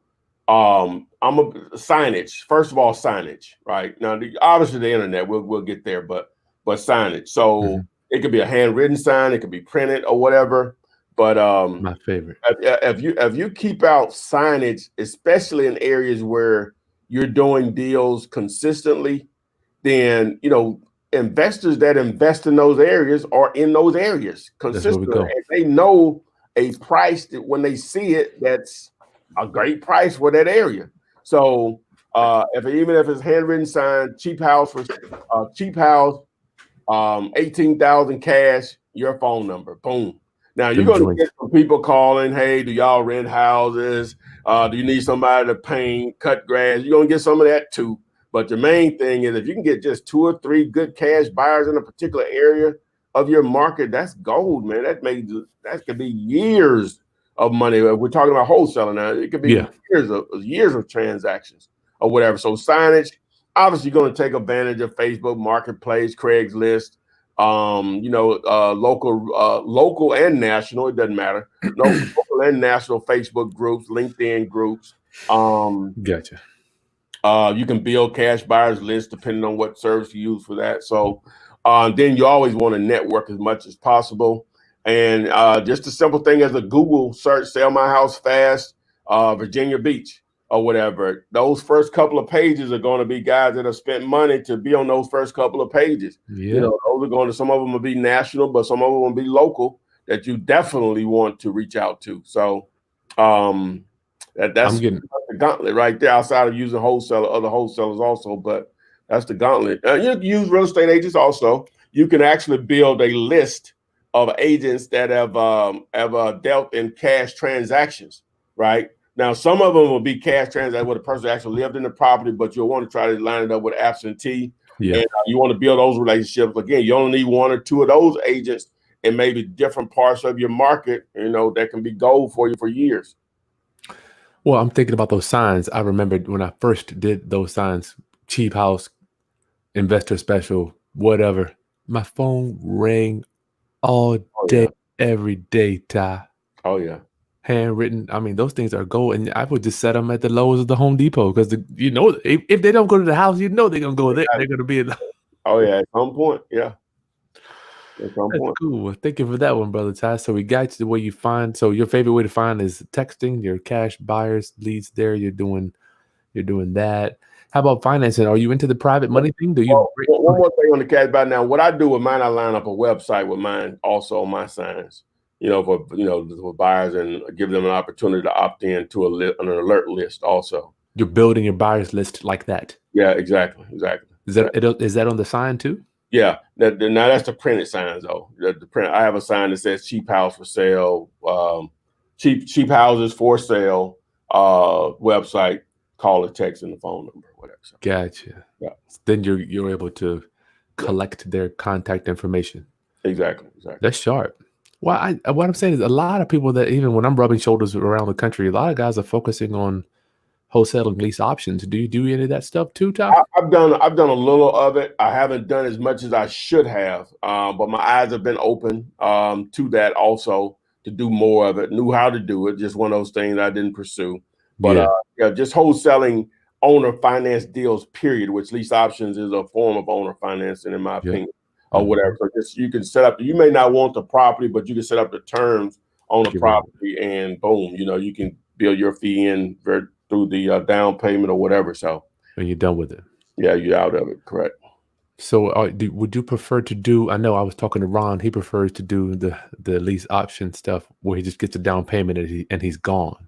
I'm a signage. First of all, signage, right? Now, obviously the internet, we'll get there, but signage. So it could be a handwritten sign, it could be printed or whatever. But my favorite. If you keep out signage, especially in areas where you're doing deals consistently, then investors that invest in those areas are in those areas consistently. And they know a price that when they see it, that's a great price for that area. So even if it's handwritten sign, cheap house, 18,000 cash, your phone number, boom. Now you're going to get some people calling, hey, do y'all rent houses? Do you need somebody to paint, cut grass? You're going to get some of that too. But the main thing is if you can get just 2 or 3 good cash buyers in a particular area of your market, that's gold, man. That could be years of money. We're talking about wholesaling now. It could be years of transactions or whatever. So signage, obviously you're going to take advantage of Facebook Marketplace, Craigslist, local and national. It doesn't matter. Local and national Facebook groups, LinkedIn groups. Gotcha. You can build cash buyers list depending on what service you use for that. So then you always want to network as much as possible. And just a simple thing as a Google search, sell my house fast, Virginia Beach or whatever. Those first couple of pages are going to be guys that have spent money to be on those first couple of pages. Yeah. Those are going to, some of them will be national, but some of them will be local that you definitely want to reach out to. So that's the gauntlet right there, outside of using other wholesalers also, but that's the gauntlet. You can use real estate agents also. You can actually build a list of agents that have dealt in cash transactions, right? Now, some of them will be cash transactions where the person actually lived in the property, but you'll want to try to line it up with absentee. Yeah. And you want to build those relationships. Again, you only need one or two of those agents in maybe different parts of your market, that can be gold for you for years. Well, I'm thinking about those signs. I remembered when I first did those signs, cheap house, investor special, whatever. My phone rang all day, every day, Ty. Oh, yeah. Handwritten. I mean, those things are gold. And I would just set them at the Lowe's of the Home Depot because, if they don't go to the house, they're going to go there. They're going to be in the... Oh, yeah. At some point. Yeah. That's cool. Thank you for that one, Brother Ty. So we got to the way you find. So your favorite way to find is texting your cash buyers leads there. You're doing that. How about financing? Are you into the private money thing? Do you? One more thing on the cash buy now. What I do with mine, I line up a website with mine also on my signs. For buyers, and give them an opportunity to opt in to an alert list. Also, you're building your buyers list like that. Yeah, exactly. Is that on the sign too? Yeah. Now that's the printed signs though. The print. I have a sign that says "cheap house for sale," cheap houses for sale. Website, call or text, and the phone number, whatever. So, gotcha. Yeah. Then you're able to collect their contact information. Exactly. That's sharp. Well, what I'm saying is a lot of people that, even when I'm rubbing shoulders around the country, a lot of guys are focusing on wholesaling lease options. Do you do any of that stuff too, Tom? I've done a little of it. I haven't done as much as I should have, but my eyes have been open to that also, to do more of it. Knew how to do it. Just one of those things I didn't pursue. But just wholesaling owner finance deals, period, which lease options is a form of owner financing, in my opinion. Or whatever. So just, you can set up, you may not want the property, but you can set up the terms on the property, and boom, you can build your fee in through the down payment or whatever. So, and you're done with it. Yeah, you're out of it. Correct. So would you prefer to do, I know I was talking to Ron, he prefers to do the lease option stuff where he just gets a down payment and he's gone.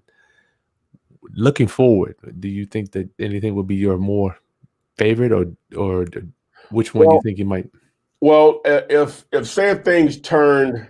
Looking forward, do you think that anything would be your more favorite, or which one do you think you might? Well, if say things turned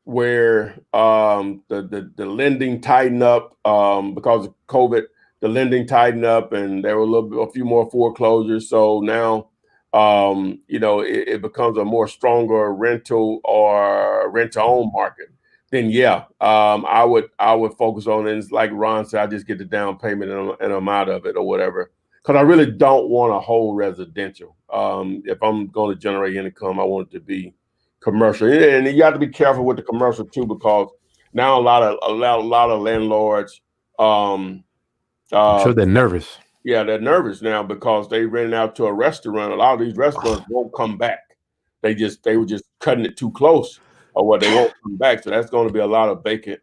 where the lending tightened up because of COVID, the lending tightened up, and there were a few more foreclosures. So now, it becomes a more stronger rental or rent-to-own market. Then I would focus on it. It's like Ron said, I just get the down payment and I'm out of it or whatever. Because I really don't want a whole residential. If I'm going to generate income, I want it to be commercial, and you have to be careful with the commercial too, because now a lot of landlords, I'm sure they're nervous. Yeah, they're nervous now because they rented out to a restaurant. A lot of these restaurants won't come back. They were just cutting it too close, or what, they won't come back. So that's going to be a lot of vacant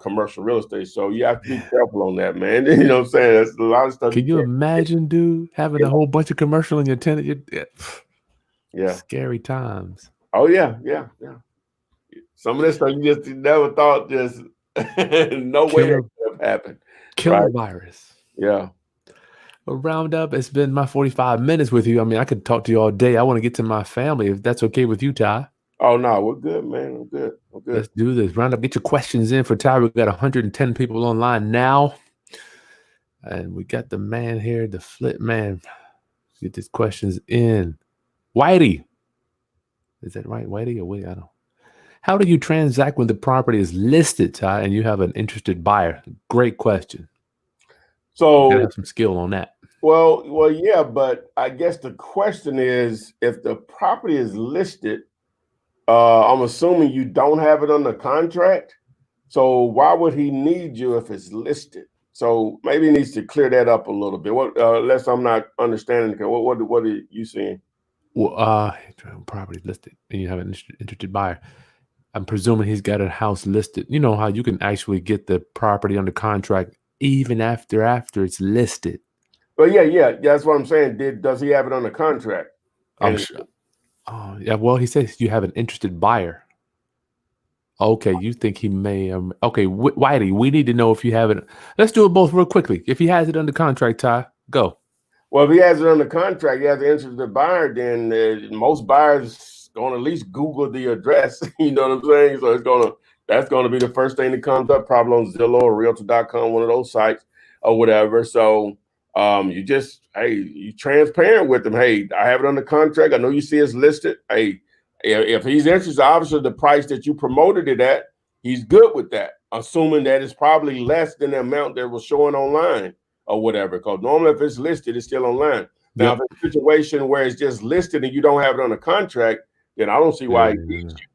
commercial real estate. So you have to be careful on that, man. You know what I'm saying? That's a lot of stuff. Can you imagine, dude, having a whole bunch of commercial in your tenant? Yeah. Scary times. Oh yeah. Some of this stuff you just never thought, just no way that could have happened. Killer virus. Yeah. A roundup. It's been my 45 minutes with you. I mean, I could talk to you all day. I want to get to my family, if that's okay with you, Ty. Oh, no, we're good, man. We're good. Let's do this. Roundup, get your questions in for Ty. We've got 110 people online now. And we got the man here, the flip man. Get these questions in. Whitey. Is that right, Whitey? Or wait, I don't know. How do you transact when the property is listed, Ty, and you have an interested buyer? Great question. So you have some skill on that. Well, yeah, but I guess the question is, if the property is listed, I'm assuming you don't have it under contract. So why would he need you if it's listed? So maybe he needs to clear that up a little bit. Unless I'm not understanding. What are you seeing? Well, property listed and you have an interested buyer. I'm presuming he's got a house listed. You know how you can actually get the property under contract even after it's listed. But yeah, that's what I'm saying. Does he have it under contract? I'm And sure. Oh, yeah. Well, he says you have an interested buyer. Okay, you think he may? Okay, Whitey, we need to know if you have it. Let's do it both real quickly. If he has it under contract, Ty, go. well, if he has it under contract, he has an interested buyer, then most buyers going to at least Google the address. You know what I'm saying? So that's gonna be the first thing that comes up, probably on Zillow or Realtor.com, one of those sites or whatever. So you just, hey, you transparent with them. Hey, I have it under contract. I know you see it's listed. Hey, if he's interested, obviously the price that you promoted it at, he's good with that, assuming that it's probably less than the amount that was showing online or whatever. Because normally if it's listed, it's still online. Now, if it's a situation where it's just listed and you don't have it on a contract, then I don't see why he needs you.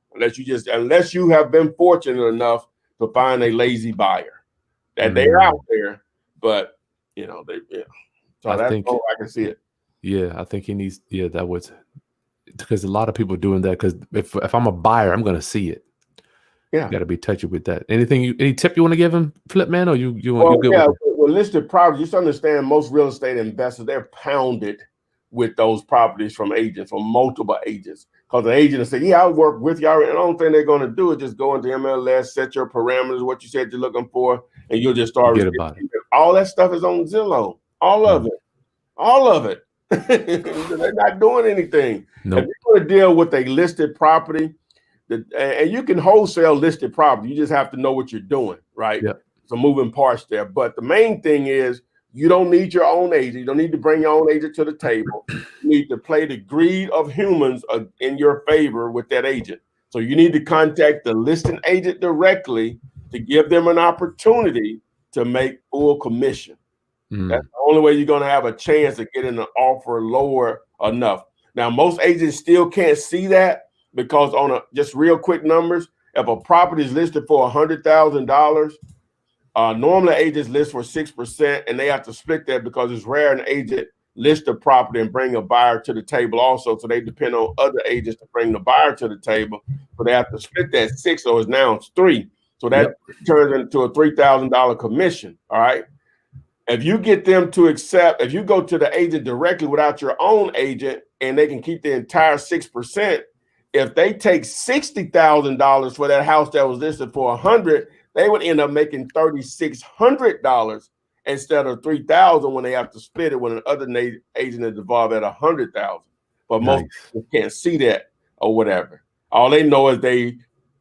Unless you have been fortunate enough to find a lazy buyer. That they're out there, but so that's all I can see it. Yeah, I think he needs. Yeah, that was because a lot of people are doing that. Because if I'm a buyer, I'm going to see it. Yeah, you got to be touchy with that. Any tip you want to give him, Flip Man, or you good yeah, with it? well, listed properties. Just understand, most real estate investors, they're pounded with those properties from multiple agents. Because the agent will say, "Yeah, I'll work with y'all." And the only thing they're going to do is just go into MLS, set your parameters, what you said you're looking for, and you'll just start. Forget about it. All that stuff is on Zillow. All of it. They're not doing anything. Nope. If you're going to deal with a listed property, and you can wholesale listed property, you just have to know what you're doing, right? Yep. Some moving parts there. But the main thing is you don't need your own agent. You don't need to bring your own agent to the table. You need to play the greed of humans in your favor with that agent. So you need to contact the listing agent directly to give them an opportunity to make full commission. That's the only way you're going to have a chance of getting an offer lower enough. Now, most agents still can't see that because on just real quick numbers, if a property is listed for $100,000, normally agents list for 6%, and they have to split that because it's rare an agent list a property and bring a buyer to the table also. So they depend on other agents to bring the buyer to the table. So they have to split that 6, so now it's 3. So that turns into a $3,000 commission. All right. If you get them to accept, if you go to the agent directly without your own agent and they can keep the entire 6%, if they take $60,000 for that house that was listed for 100, they would end up making $3,600 instead of $3,000 when they have to split it when another agent is involved at $100,000. But most people can't see that or whatever. All they know is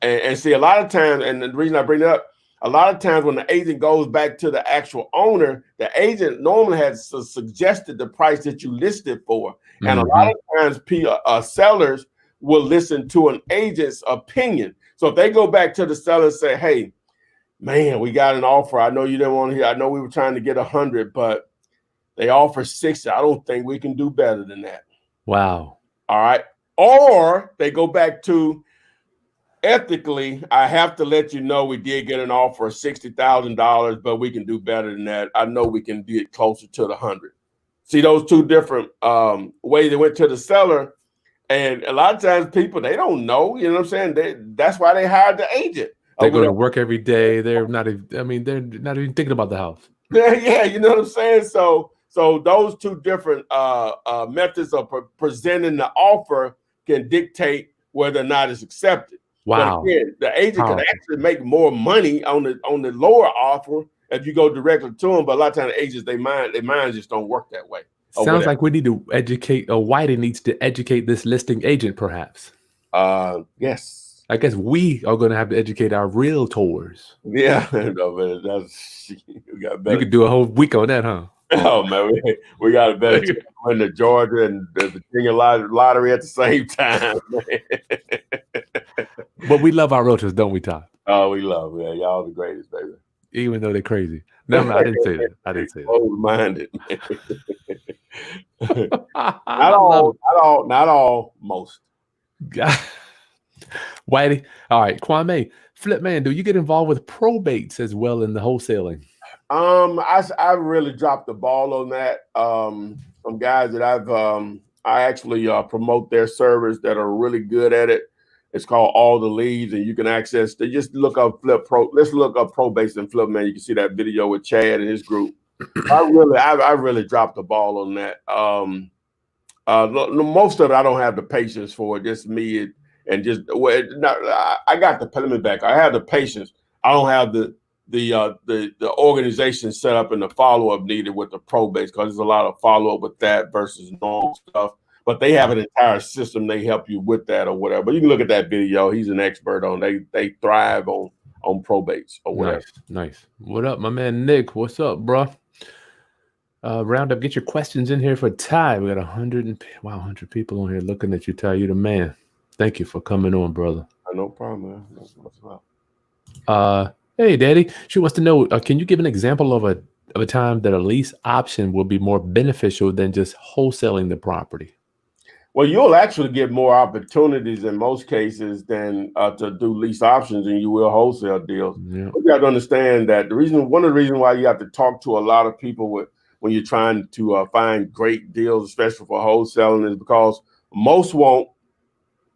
and see a lot of times, and the reason I bring it up, a lot of times when the agent goes back to the actual owner, the agent normally has suggested the price that you listed for. And a lot of times sellers will listen to an agent's opinion. So if they go back to the seller and say, "Hey, man, we got an offer. I know you didn't want to hear. I know we were trying to get 100, but they offer 60. I don't think we can do better than that." Wow. All right. Or they go back to, ethically, I have to let you know we did get an offer of $60,000, but we can do better than that. I know we can get closer to the 100. See those two different ways they went to the seller. And a lot of times people, they don't know, you know what I'm saying? That's why they hired the agent. They go to work every day. They're not even thinking about the house. Yeah, you know what I'm saying? So those two different methods of presenting the offer can dictate whether or not it's accepted. Wow. But again, the agent can actually make more money on the lower offer if you go directly to them. But a lot of times agents, their minds just don't work that way. Sounds like we need to educate, or Whitey needs to educate this listing agent, perhaps. Yes. I guess we are going to have to educate our realtors. Yeah, no, man, we got better. You could do a whole week on that, huh? Oh man, we got a better chance to win the Georgia and the Virginia lottery at the same time. But we love our realtors, don't we, Todd? Oh, we love, man. Y'all the greatest, baby. Even though they're crazy. No, I didn't say that. I didn't say that. Old-minded. Not all, most. Whitey. All right, Kwame, Flip Man, do you get involved with probates as well in the wholesaling? I really dropped the ball on that. Some guys that I actually promote their servers that are really good at it. It's called All the Leads, and you can access. They just look up Let's look up probate and flip, man. You can see that video with Chad and his group. I really dropped the ball on that. Most of it, I don't have the patience for. Just me and just I got the let me back. I have the patience. I don't have the organization set up and the follow up needed with the probates, because there's a lot of follow up with that versus normal stuff. But they have an entire system. They help you with that or whatever. But you can look at that video. He's an expert on. They thrive on probates or whatever. Nice. What up, my man Nick? What's up, bro? Round up, get your questions in here for Ty. We got 100 people on here looking at you, Ty. You the man. Thank you for coming on, brother. No problem, man. What's up? Hey, Daddy. She wants to know, can you give an example of a time that a lease option will be more beneficial than just wholesaling the property? Well, you'll actually get more opportunities in most cases than to do lease options than you will wholesale deals. Yeah. But you have to understand that one of the reasons why you have to talk to a lot of people when you're trying to find great deals, especially for wholesaling, is because most won't,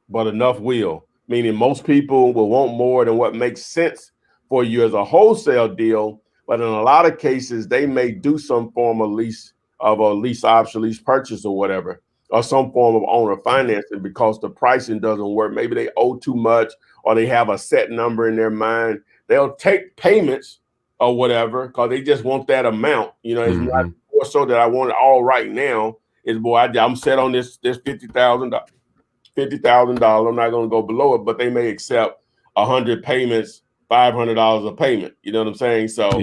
but enough will. Meaning most people will want more than what makes sense for you as a wholesale deal. But in a lot of cases, they may do some form of lease option, lease purchase or whatever, or some form of owner financing, because the pricing doesn't work. Maybe they owe too much, or they have a set number in their mind. They'll take payments or whatever because they just want that amount. It's not more so that I want it all right now. It's I'm set on this $50,000. $50,000. I'm not going to go below it, but they may accept 100 payments, $500 a payment. You know what I'm saying? So,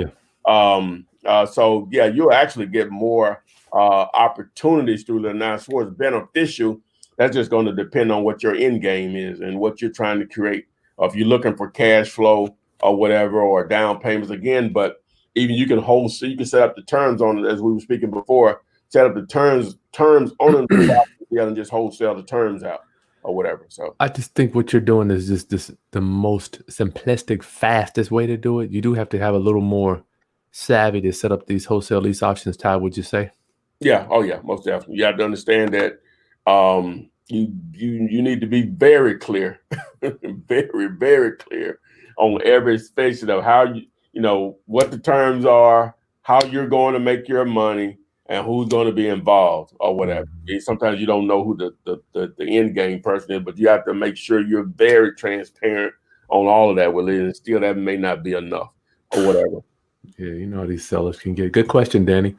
you'll actually get more opportunities through the non-sports beneficial. That's just going to depend on what your end game is and what you're trying to create. If you're looking for cash flow or whatever, or down payments again, but even you can set up the terms on it, as we were speaking before, set up the terms on it and just wholesale the terms out or whatever. So I just think what you're doing is just the most simplistic, fastest way to do it. You do have to have a little more savvy to set up these wholesale lease options, Ty, would you say? Yeah. Oh yeah, most definitely. You have to understand that you need to be very clear, very, very clear on every facet of how what the terms are, how you're going to make your money, and who's going to be involved or whatever. Sometimes you don't know who the end game person is, but you have to make sure you're very transparent on all of that with it, and still that may not be enough or whatever. Yeah, how these sellers can get. Good question, Danny.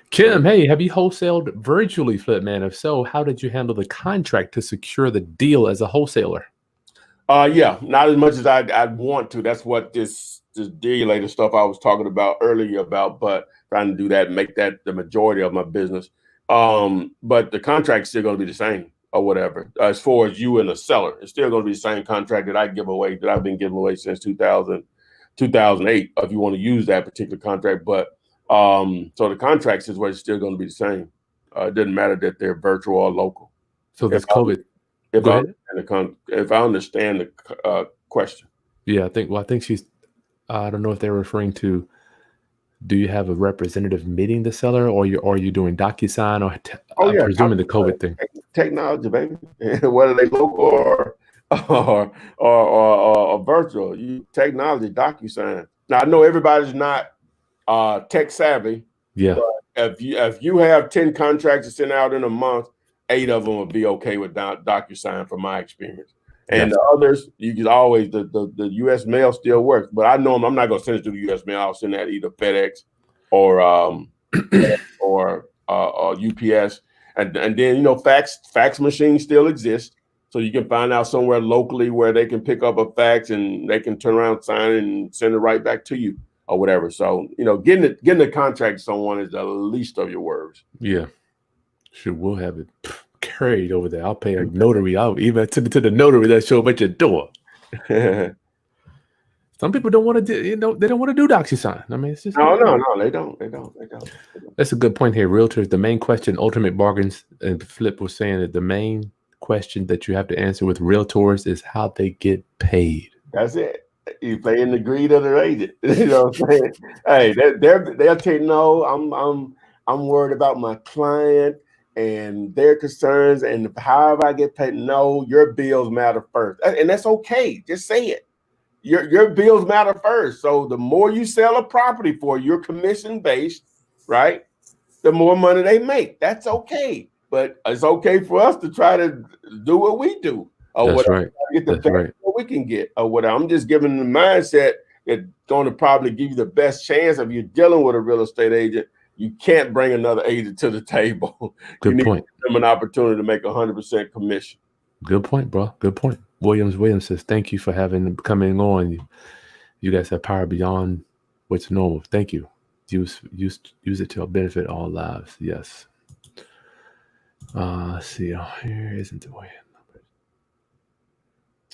Kim, hey, have you wholesaled virtually, Flip Man? If so, how did you handle the contract to secure the deal as a wholesaler? Yeah, not as much as I'd want to. That's what this deal later stuff I was talking about earlier about, but trying to do that and make that the majority of my business. But the contract's still going to be the same or whatever. As far as you and the seller, it's still going to be the same contract that I've been giving away since 2008, if you want to use that particular contract. But so the contract situation is still going to be the same. It doesn't matter that they're virtual or local. So this COVID. If I understand the question. Yeah, I think she's. I don't know if they're referring to. Do you have a representative meeting the seller, or are you doing DocuSign, or presuming the COVID thing? Technology, baby. Whether they local or virtual, technology, DocuSign. Now I know everybody's not tech savvy. Yeah. But if you have 10 contracts to send out in a month, 8 of them will be okay with DocuSign, from my experience. And the others, you can always, the U.S. mail still works. But I know I'm not going to send it to the U.S. mail. I'll send that either FedEx or UPS. And then, fax machines still exist. So you can find out somewhere locally where they can pick up a fax and they can turn around, sign it, and send it right back to you or whatever. So, getting the contract to someone is the least of your worries. Yeah. Sure, we'll have it carried over there. I'll pay a notary. I'll even send it to the notary that show up at your door. Some people don't want to do, they don't want to do DocuSign. I mean, it's just no, they don't. That's a good point here. Realtors, the main question, ultimate bargains, and Flip was saying that the main question that you have to answer with realtors is how they get paid. That's it. You paying the greed of the agent. You know what I'm saying? Hey, they'll tell you, no, I'm worried about my client, and their concerns and however I get paid. No, your bills matter first. And that's okay. Just say it. Your bills matter first. So the more you sell a property for, you're commission based, right? The more money they make. That's okay. But it's okay for us to try to do what we do. Or That's whatever, right. get the That's best right. we can get. Or whatever. I'm just giving the mindset that's going to probably give you the best chance if you're dealing with a real estate agent. You can't bring another agent to the table. Good You need point. to give them an opportunity to make 100% commission. Good point, bro. Good point. Williams says, thank you for coming on. You guys have power beyond what's normal. Thank you. Use it to benefit all lives. Yes. Let's see. Oh, here isn't the way.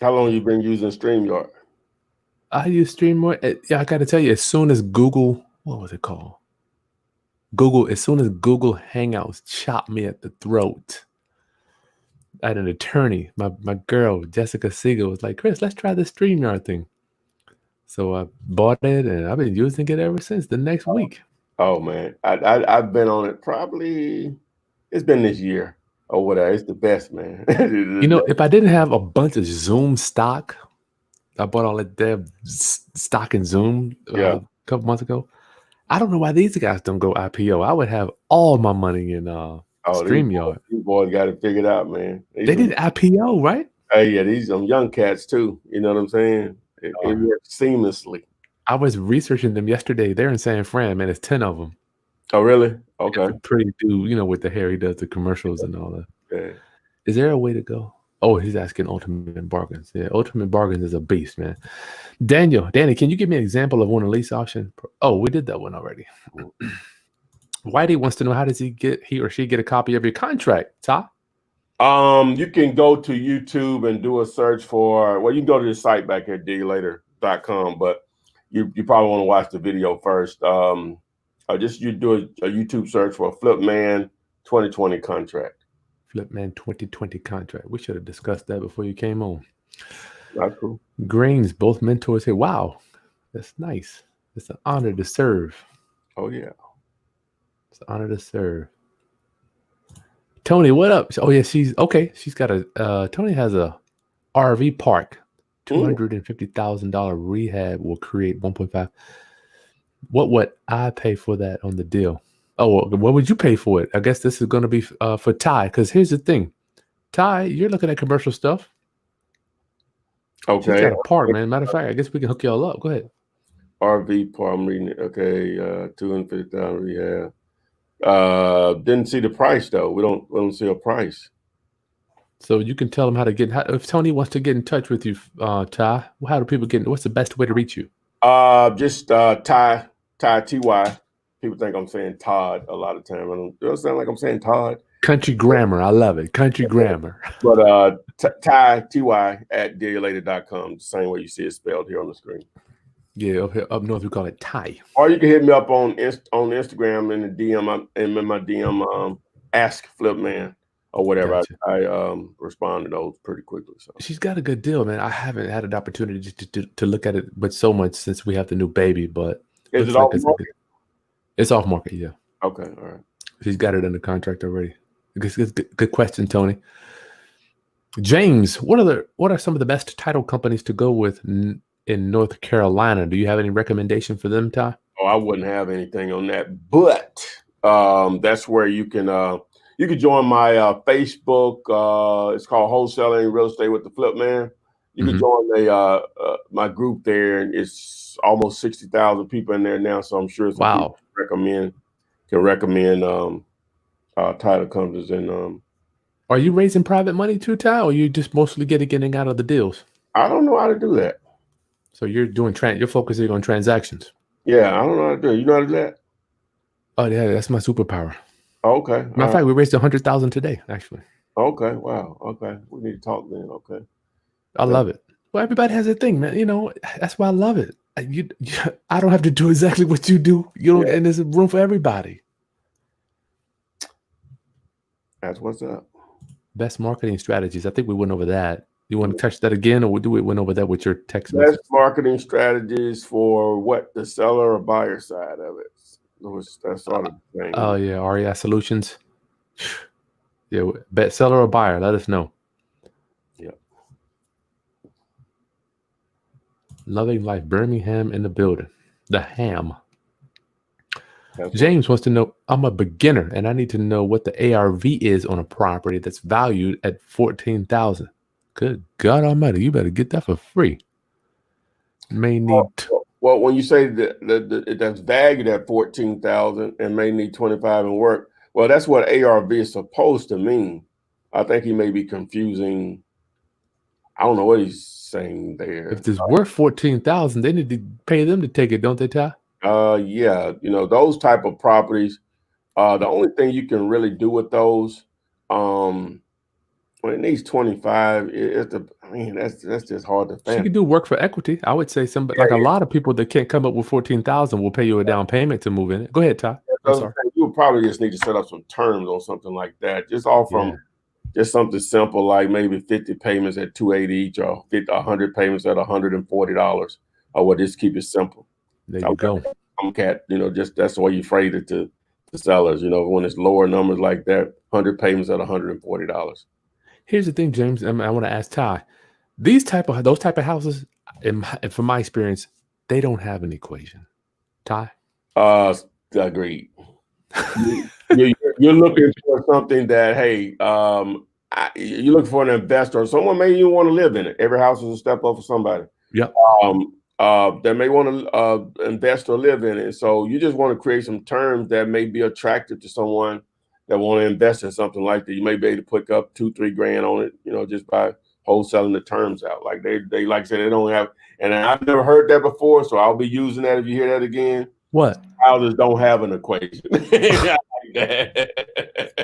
How long you been using StreamYard? I use StreamYard. Yeah, I got to tell you, as soon as Google, what was it called? As soon as Google Hangouts chopped me at the throat, I had an attorney, my girl, Jessica Siegel, was like, Kris, let's try the StreamYard thing. So I bought it, and I've been using it ever since the next week. Oh, man. I've been on it probably, it's been this year or whatever. It's the best, man. If I didn't have a bunch of Zoom stock, I bought all that damn stock in Zoom a couple months ago. I don't know why these guys don't go IPO. I would have all my money in StreamYard. These boys got it figured out, man. They did IPO, right? Hey, yeah, these young cats too. You know what I'm saying? It works seamlessly. I was researching them yesterday. They're in San Fran, man. It's 10 of them. Oh, really? Okay. Pretty dude, with the hair he does, the commercials and all that. Yeah. Is there a way to go? Oh, he's asking Ultimate Bargains. Yeah, Ultimate Bargains is a beast, man. Danny, can you give me an example of one a lease auction? Oh, we did that one already. Whitey wants to know, how does he or she get a copy of your contract, Ty? You can go to YouTube and do a search for, well, you can go to the site back at diglater.com, but you probably want to watch the video first. You do a YouTube search for a Flipman 2020 contract. Flipman 2020 contract. We should have discussed that before you came on. That's cool. Greens, both mentors say, wow, that's nice. It's an honor to serve. Oh, yeah. It's an honor to serve. Tony, what up? Oh, yeah, she's got Tony has a RV park. $250,000 rehab will create 1.5. What would I pay for that on the deal? Oh, what would you pay for it? I guess this is going to be for Ty, because here's the thing. Ty, you're looking at commercial stuff. Okay. She's got a park, man. Matter of fact, I guess we can hook y'all up. Go ahead. RV park, I'm reading it. Okay, 250,000 rehab. Didn't see the price though. We don't see a price. So you can tell them how to get. If Tony wants to get in touch with you, Ty, how do people get? What's the best way to reach you? Just Ty TY. People think I'm saying Todd a lot of time. It don't sound like I'm saying Todd. Country grammar, I love it. Country grammar. But Ty TY at diglater.com. The same way you see it spelled here on the screen. Yeah, up north we call it Ty. Or you can hit me up on Instagram in the DM and in my DM ask Flipman or whatever. Gotcha. I respond to those pretty quickly. So she's got a good deal, man. I haven't had an opportunity to look at it with so much since we have the new baby, but is it off market? It's off market, yeah. Okay, all right. She's got it under contract already. Good question, Tony. James, what are some of the best title companies to go with in North Carolina? Do you have any recommendation for them, Ty? Oh, I wouldn't have anything on that, but that's where you can join my Facebook. It's called Wholesaling Real Estate with the Flipman. You can join my group there, and it's almost 60,000 people in there now. So I'm sure some people can recommend title companies. And are you raising private money too, Ty, or you just mostly getting out of the deals? I don't know how to do that. So you're you're focusing on transactions. Yeah, I don't know how to do it. You know how to do that? Oh yeah, that's my superpower. Okay. Matter of fact, we raised 100,000 today, actually. Okay. Wow. Okay. We need to talk then. Okay. I love it. Well, everybody has their thing, man. That's why I love it. I don't have to do exactly what you do. And there's room for everybody. That's what's up. Best marketing strategies. I think we went over that. You want to touch that again, or do we went over that with your text message? Best marketing strategies for what, the seller or buyer side of it. That's sort of the thing. Oh yeah, REI Solutions. Yeah, bet seller or buyer. Let us know. Yeah. Loving life, Birmingham in the building. The ham. That's James wants to know, I'm a beginner and I need to know what the ARV is on a property that's valued at $14,000. Good God Almighty, you better get that for free. May need. Well, when you say that that's valued at 14,000 and may need 25 in work, well, that's what ARV is supposed to mean. I think he may be confusing. I don't know what he's saying there. If it's worth 14,000, they need to pay them to take it, don't they, Ty? Yeah, those type of properties. The only thing you can really do with those, when it needs 25, that's just hard to She fathom. could do work for equity. I would say some, but like a lot of people that can't come up with 14,000 will pay you a down payment to move in it. Go ahead, Ty. I'm sorry. You would probably just need to set up some terms on something like that. Just offer just something simple like maybe 50 payments at $280 each, or 100 payments at $140, or what. Just keep it simple. There you go. Some cat, just that's the way you phrase it to sellers. When it's lower numbers like that, 100 payments at $140. Here's the thing, James. I want to ask Ty. Those type of houses, from my experience, they don't have an equation. Ty? Agreed. You're looking for something that, hey, you're looking for an investor or someone maybe you want to live in it. Every house is a step up for somebody. Yep. That may want to invest or live in it. So you just want to create some terms that may be attractive to someone that want to invest in something like that. You may be able to pick up $2-3 grand on it, just by wholesaling the terms out. Like they like I said, they don't have, and I've never heard that before, so I'll be using that if you hear that again. What? Houses don't have an equation.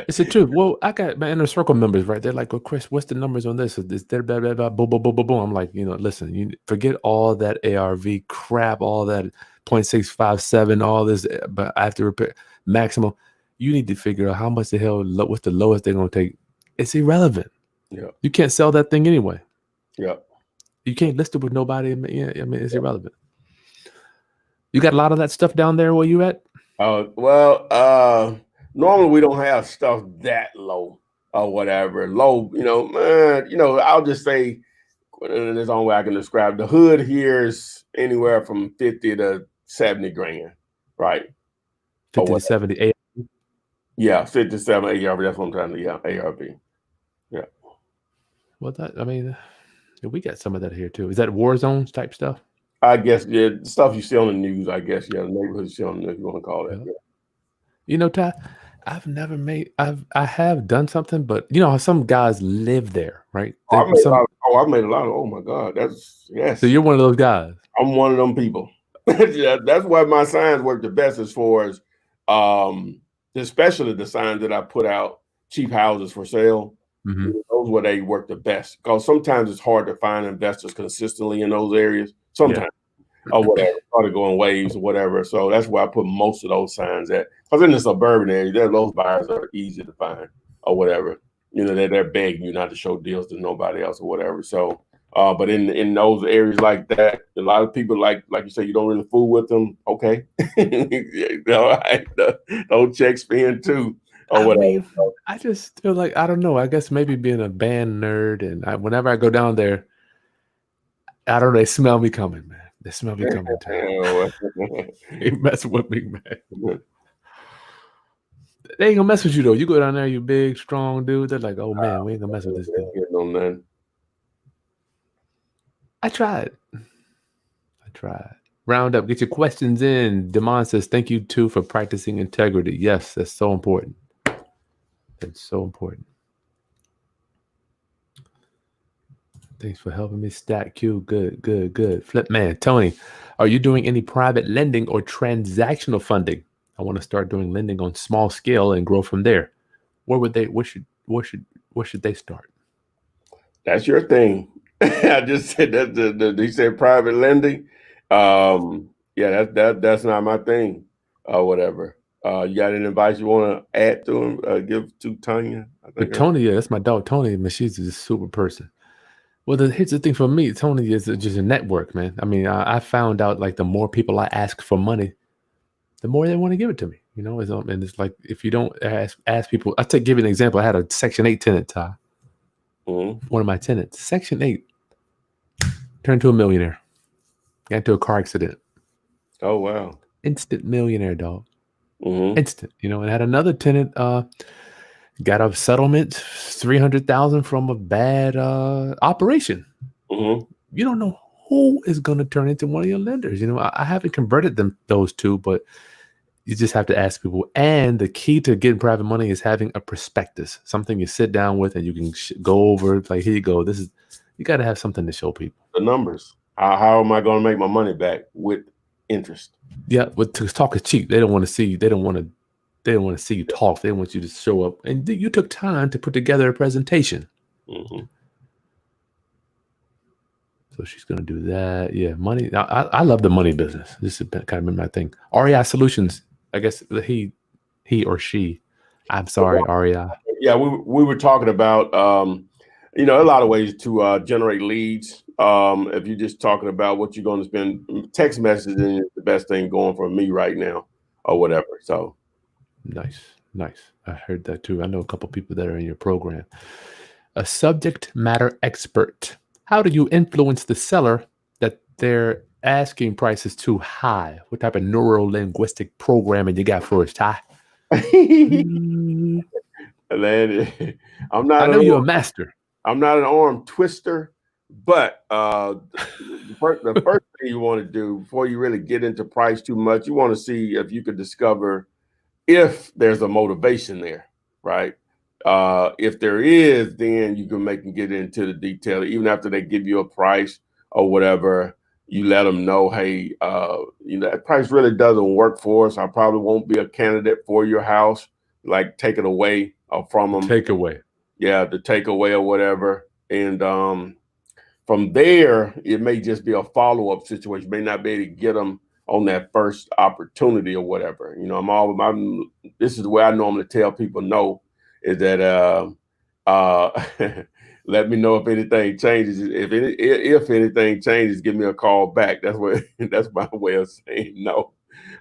It's the truth. Well, I got my inner circle members, right? They're like, well, Kris, what's the numbers on this? Is there blah, blah, blah, boom, boom, boom, boom, boom. I'm like, listen, you forget all that ARV crap, all that 0.657, all this, but after repair maximum, you need to figure out how much the hell, what's the lowest they're going to take. It's irrelevant. Yeah. You can't sell that thing anyway. Yeah. You can't list it with nobody. It's irrelevant. You got a lot of that stuff down there where you at? Normally we don't have stuff that low or whatever. Low, I'll just say, there's the only way I can describe the hood here is anywhere from 50 to 70 grand, right? 50 to 70 ARV? Yeah, 50 to 70 ARV. That's what I'm trying to, ARV. Yeah. Well, we got some of that here too. Is that war zones type stuff? I guess, yeah, stuff you see on the news, I guess, the neighborhood you see on the news, you want to call that. Yeah. Ty, I have done something, but how some guys live there, right? I've made a lot of, oh my God, yes. So you're one of those guys. I'm one of them people. Yeah, that's why my signs work the best as far as, especially the signs that I put out, cheap houses for sale. Mm-hmm. Those where they work the best, because sometimes it's hard to find investors consistently in those areas. Sometimes, or whatever, try to go in waves or whatever. So that's where I put most of those signs at. Because in the suburban area, those buyers are easy to find or whatever. They're begging you not to show deals to nobody else or whatever. So, but in those areas like that, a lot of people like you say, you don't really fool with them. Okay, all right, don't check spin too. Or whatever. I just feel like, I don't know. I guess maybe being a band nerd, and whenever I go down there, I don't know. They smell me coming, man. They smell me coming. They mess with me, man. They ain't gonna mess with you though. You go down there, you big, strong dude. They're like, oh man, we ain't gonna mess with this guy. I tried. Round up. Get your questions in. Demond says, thank you too for practicing integrity. Yes, that's so important. It's so important. Thanks for helping me stack Q. Good. Flip man, Tony, are you doing any private lending or transactional funding? I want to start doing lending on small scale and grow from there. Where should they start? That's your thing. I just said that he said private lending. That's not my thing. Whatever. You got any advice you want to add to him? Give to Tanya? Tony, that's my dog. Tony, man, she's a super person. Well, here's the thing for me. Tony is just a network, man. I mean, I found out like the more people I ask for money, the more they want to give it to me. You know, and it's like if you don't ask people. Give you an example. I had a Section 8 tenant, Ty. Mm-hmm. One of my tenants, Section 8, turned to a millionaire. Got into a car accident. Oh wow. Instant millionaire, dog. Mm-hmm. Instant. You know, and had another tenant got a settlement, $300,000 from a bad operation. Mm-hmm. You don't know who is going to turn into one of your lenders. You know, I haven't converted those two, but you just have to ask people. And the key to getting private money is having a prospectus, something you sit down with and you can go over. Like, here you go. You got to have something to show people. The numbers. How am I going to make my money back with interest? Yeah, but to talk is cheap. They don't want to see you. They don't want to see you talk. They want you to show up. And you took time to put together a presentation. Mm-hmm. So she's going to do that. Yeah, money. I love the money business. This has kind of been my thing. REI Solutions. I guess he or she. I'm sorry, REI. Yeah, we were talking about a lot of ways to generate leads. If you're just talking about what you're going to spend, text messaging is the best thing going for me right now, or whatever. So nice. I heard that too. I know a couple people that are in your program. A subject matter expert. How do you influence the seller that their asking price is too high? What type of neuro-linguistic programming you got for us, Ty? Man, I'm not. I know you're a master. I'm not an arm twister, but the first thing you want to do before you really get into price too much, you want to see if you could discover if there's a motivation there, right? If there is, then you can get into the detail. Even after they give you a price or whatever, you let them know, hey, that price really doesn't work for us. I probably won't be a candidate for your house. Like, take it away from them. Take away. Yeah, the takeaway or whatever. And from there, it may just be a follow-up situation. You may not be able to get them on that first opportunity or whatever. You know, this is the way I normally tell people no, is that let me know if anything changes. If anything changes, give me a call back. That's my way of saying no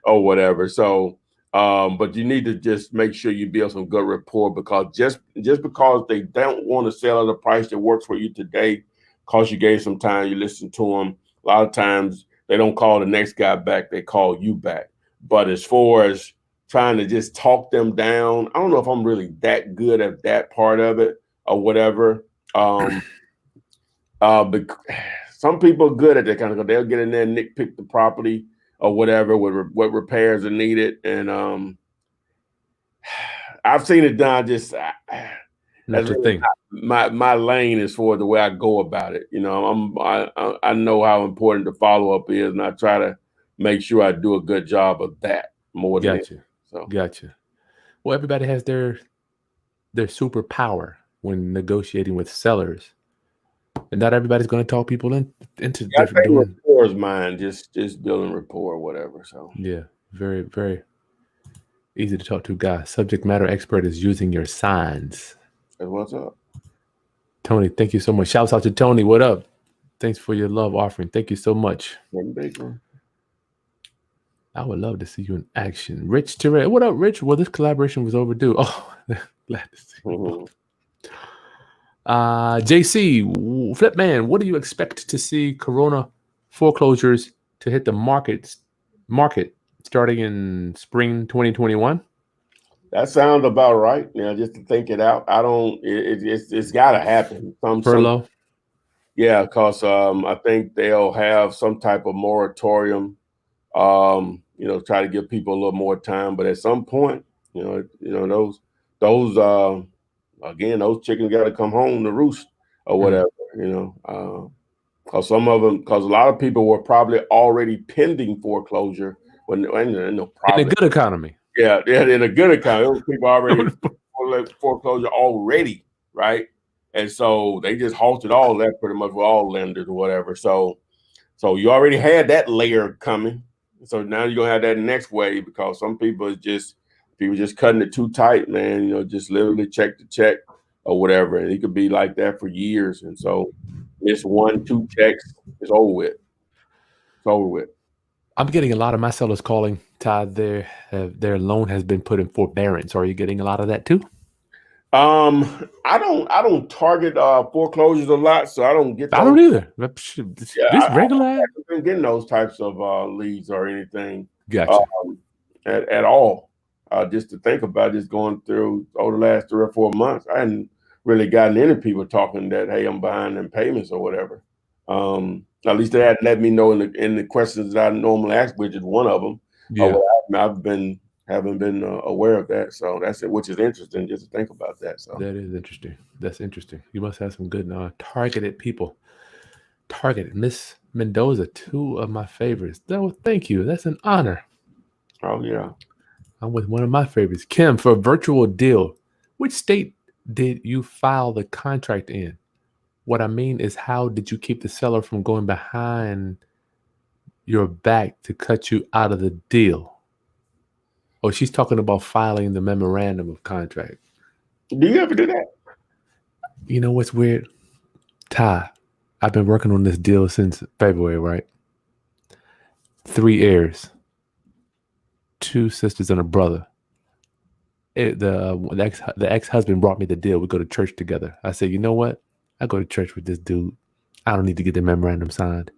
or whatever. So but you need to just make sure you build some good rapport, because just because they don't want to sell at a price that works for you today, because you gave some time, you listen to them. A lot of times they don't call the next guy back, they call you back. But as far as trying to just talk them down, I don't know if I'm really that good at that part of it or whatever. But some people are good at that kind of stuff. They'll get in there and nitpick the property or whatever, with what repairs are needed. And I've seen it done. Just Not your thing. My lane as far as the way I go about it. You know, I know how important the follow up is, and I try to make sure I do a good job of that more than Gotcha. Gotcha. Well, everybody has their superpower when negotiating with sellers, and not everybody's going to talk people into different doing. Rapport is mine. Just building rapport or whatever. So yeah, very, very easy to talk to guy. Subject matter expert is using your signs. What's up, Tony? Thank you so much. Shouts out to Tony. What up? Thanks for your love offering. Thank you so much. I would love to see you in action. Rich Terre. What up, Rich? Well, this collaboration was overdue. Oh, glad to see you. JC, Flipman, what do you expect to see Corona foreclosures to hit the market starting in spring 2021? That sounds about right. Yeah, just to think it out. It's got to happen. Furlough. Yeah, because I think they'll have some type of moratorium. Try to give people a little more time. But at some point, those chickens got to come home to roost or whatever. Because a lot of people were probably already pending foreclosure in a good economy. Yeah, in a good economy, people already foreclosure already, right? And so they just halted all that pretty much with all lenders or whatever. So you already had that layer coming. So now you're gonna have that next wave, because some people just cutting it too tight, man. Just literally check to check or whatever. And it could be like that for years. And so miss 1-2 checks, it's over with. It's over with. I'm getting a lot of my sellers calling Todd, their loan has been put in forbearance. Are you getting a lot of that too? I don't target foreclosures a lot, so I don't get those. I don't either. Yeah, This I regular. haven't been getting those types of leads or anything Gotcha. at all. Just to think about just going through over the last 3 or 4 months, I hadn't really gotten any people talking that, hey, I'm behind in payments or whatever. At least they had let me know in the questions that I normally ask, which is one of them. Yeah. Haven't been aware of that, so that's it, which is interesting just to think about that. So that is interesting. That's interesting. You must have some good targeted people. Targeted Miss Mendoza, 2 of my favorites. Oh, thank you. That's an honor. oh yeah. I'm with one of my favorites. Kim, for a virtual deal, which state did you file the contract in? What I mean is, how did you keep the seller from going behind your back to cut you out of the deal? Oh, she's talking about filing the memorandum of contract. Do you ever do that? You know what's weird? Ty, I've been working on this deal since February, right? 3 heirs, 2 sisters and a brother. The ex-husband brought me the deal. We go to church together. I said, you know what? I go to church with this dude. I don't need to get the memorandum signed.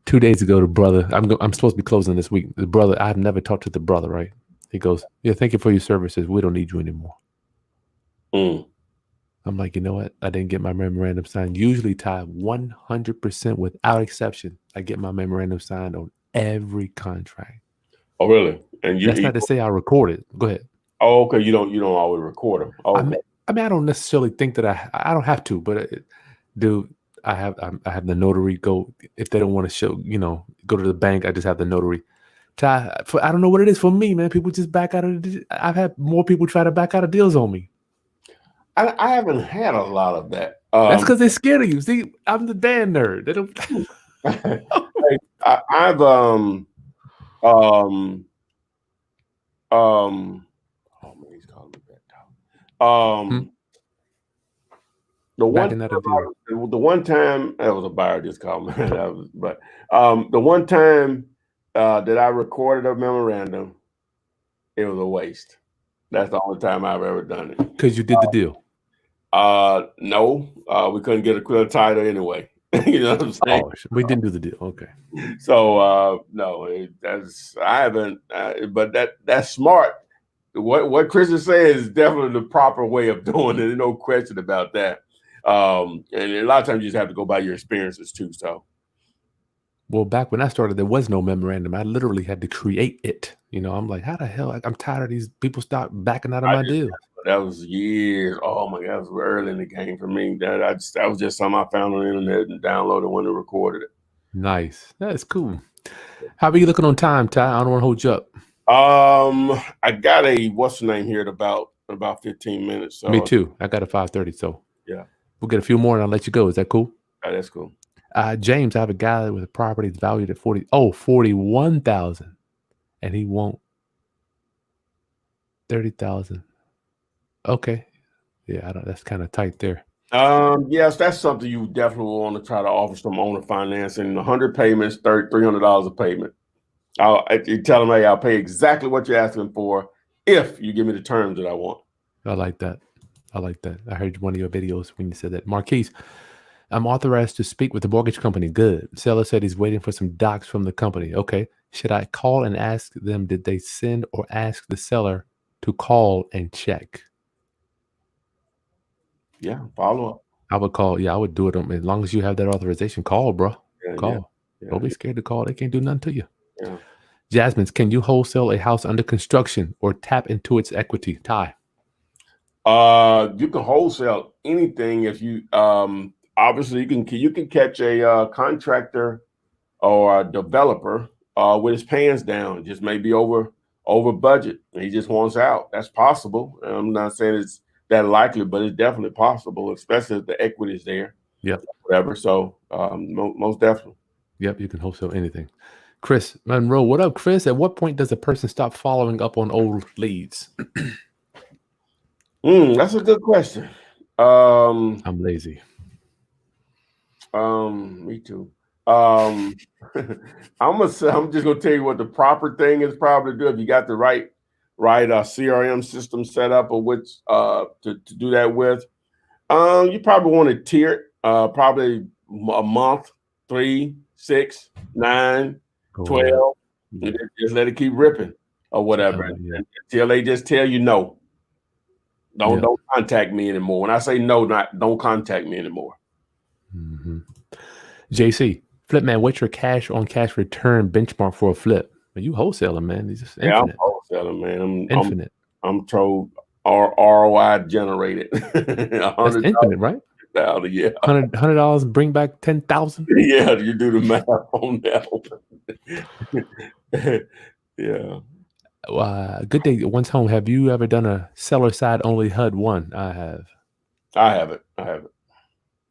2 days ago, the brother, I'm supposed to be closing this week. The brother, I've never talked to the brother, right? He goes, yeah, thank you for your services. We don't need you anymore. I'm like, you know what? I didn't get my memorandum signed. Usually, Ty, 100% without exception, I get my memorandum signed on every contract. Oh, really? And that's not to say I record it. Go ahead. Oh, okay. You don't always record them. Oh, okay. I mean, I don't necessarily think that I don't have to, but dude, I have the notary go if they don't want to show, go to the bank. I just have the notary. I don't know what it is for me, man. People just back out of. I've had more people try to back out of deals on me. I haven't had a lot of that. That's because they're scared of you. See, I'm the band nerd. They don't. I've oh man, he's calling me back. The one time that was a buyer just called me. The one time that I recorded a memorandum, it was a waste. That's the only time I've ever done it. Because you did the deal. No, we couldn't get a clear title anyway. You know what I'm saying? Oh, we didn't do the deal. Okay. So no, I haven't. But that's smart. What Kris is saying is definitely the proper way of doing it. There's no question about that. And a lot of times you just have to go by your experiences too. So. Well, back when I started, there was no memorandum. I literally had to create it. I'm like, how the hell? I'm tired of these people stop backing out of my deals. That was years. Oh my God, it was early in the game for me. That was just something I found on the internet and downloaded when they recorded it. Nice. That's cool. How are you looking on time, Ty? I don't want to hold you up. I got what's the name here at about 15 minutes. So me too. I got a 5:30. So yeah, we'll get a few more and I'll let you go. Is that cool? That's cool. James, I have a guy with a property that's valued at $41,000, and he won't $30,000. Okay, yeah, that's kind of tight there. Yes, that's something you definitely want to try to offer some owner financing. 100 payments, $300 a payment. You tell them, hey, I'll pay exactly what you're asking for if you give me the terms that I want. I like that. I heard one of your videos when you said that. Marquise, I'm authorized to speak with the mortgage company. Good. Seller said he's waiting for some docs from the company. Okay. Should I call and ask them, did they send, or ask the seller to call and check? Yeah, follow up. I would call. Yeah, I would do it. As long as you have that authorization, call, bro. Call. Yeah, don't be scared to call. They can't do nothing to you. Yeah. Jasmine, can you wholesale a house under construction or tap into its equity? Ty. You can wholesale anything if you obviously you can catch a contractor or a developer with his pants down, just maybe over budget. He just wants out. That's possible. I'm not saying it's that likely, but it's definitely possible, especially if the equity is there. Yep. Whatever. So most definitely. Yep, you can wholesale anything. Chris Monroe, what up, Chris? At what point does a person stop following up on old leads? That's a good question. I'm lazy. Me too. I'm just gonna tell you what the proper thing is probably to do if you got the right CRM system set up, or which to do that with. You probably want to tier it, probably a month, 3, 6, 9, 12. Yeah. Just let it keep ripping or whatever until they just tell you no. Don't contact me anymore. When I say no, don't contact me anymore. Mm-hmm. JC, flip man, what's your cash on cash return benchmark for a flip? You wholesaling, man. It's just infinite. I'm wholesaling, man. Infinite. I'm told ROI generated. That's infinite, right? Yeah. $100 bring back 10,000. Yeah, you do the math on that one. Yeah. Good day. Once home. Have you ever done a seller side only HUD one? I have. I have it.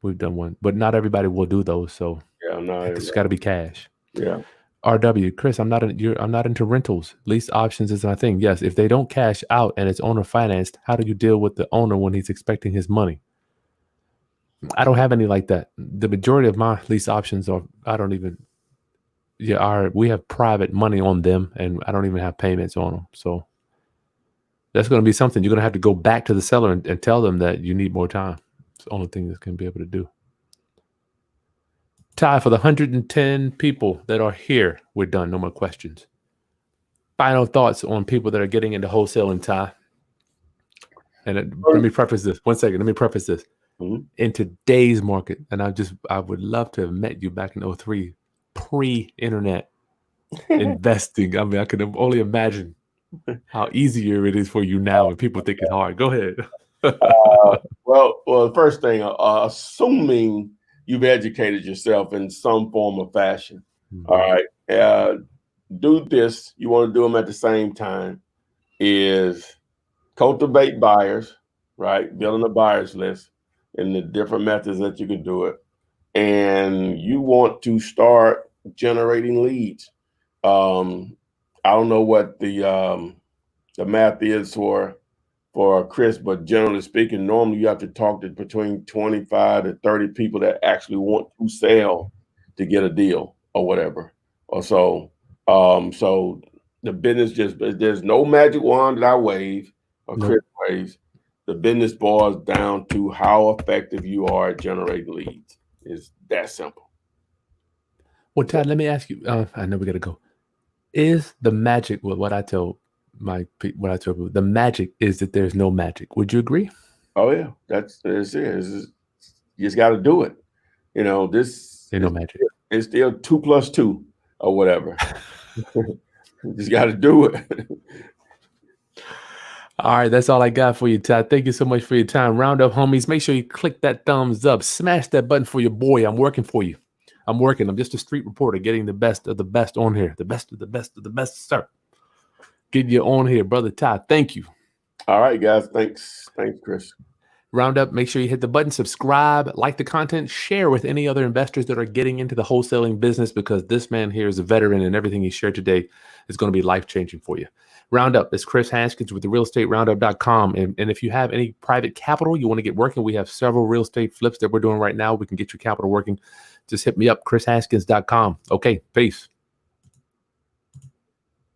We've done one, but not everybody will do those. So yeah, no, it's got to be cash. Yeah. RW, Chris, I'm not into rentals. Lease options is my thing. Yes, if they don't cash out and it's owner financed, how do you deal with the owner when he's expecting his money? I don't have any like that. The majority of my lease options are we have private money on them, and I don't even have payments on them. So that's going to be something you're going to have to go back to the seller and tell them that you need more time. It's the only thing that's going to be able to do. Ty, for the 110 people that are here, we're done. No more questions. Final thoughts on people that are getting into wholesaling, Ty. And let me preface this. 1 second. Let me preface this. Mm-hmm. In today's market, and I would love to have met you back in 2003, pre-internet investing. I mean, I could only imagine how easier it is for you now, and people think it's hard. Go ahead. Well, the first thing, assuming you've educated yourself in some form or fashion. Mm-hmm. All right. Do this. You want to do them at the same time is cultivate buyers, right? Building a buyers list and the different methods that you can do it. And you want to start generating leads. I don't know what the math is for Chris, but generally speaking, normally you have to talk to between 25 to 30 people that actually want to sell to get a deal or whatever. Or so the business there's no magic wand that I wave or Chris waves. The business boils down to how effective you are at generating leads. It's that simple. Well, Todd, let me ask you. I know we got to go. Is the magic with what I tell people? The magic is that there's no magic. Would you agree? Oh yeah, that's it. You just got to do it. You know, there's no magic. It's still 2 + 2 or whatever. You just got to do it. All right, that's all I got for you, Todd. Thank you so much for your time. Round up, homies. Make sure you click that thumbs up. Smash that button for your boy. I'm working for you. I'm just a street reporter getting the best of the best on here. The best of the best of the best, sir. Get you on here, brother Todd. Thank you. All right, guys. Thanks, Chris. Round up. Make sure you hit the button, subscribe, like the content, share with any other investors that are getting into the wholesaling business, because this man here is a veteran and everything he shared today is going to be life-changing for you. Roundup is Kris Haskins with the realestateroundup.com. And if you have any private capital you want to get working, we have several real estate flips that we're doing right now. We can get your capital working. Just hit me up, krishaskins.com. Okay, peace.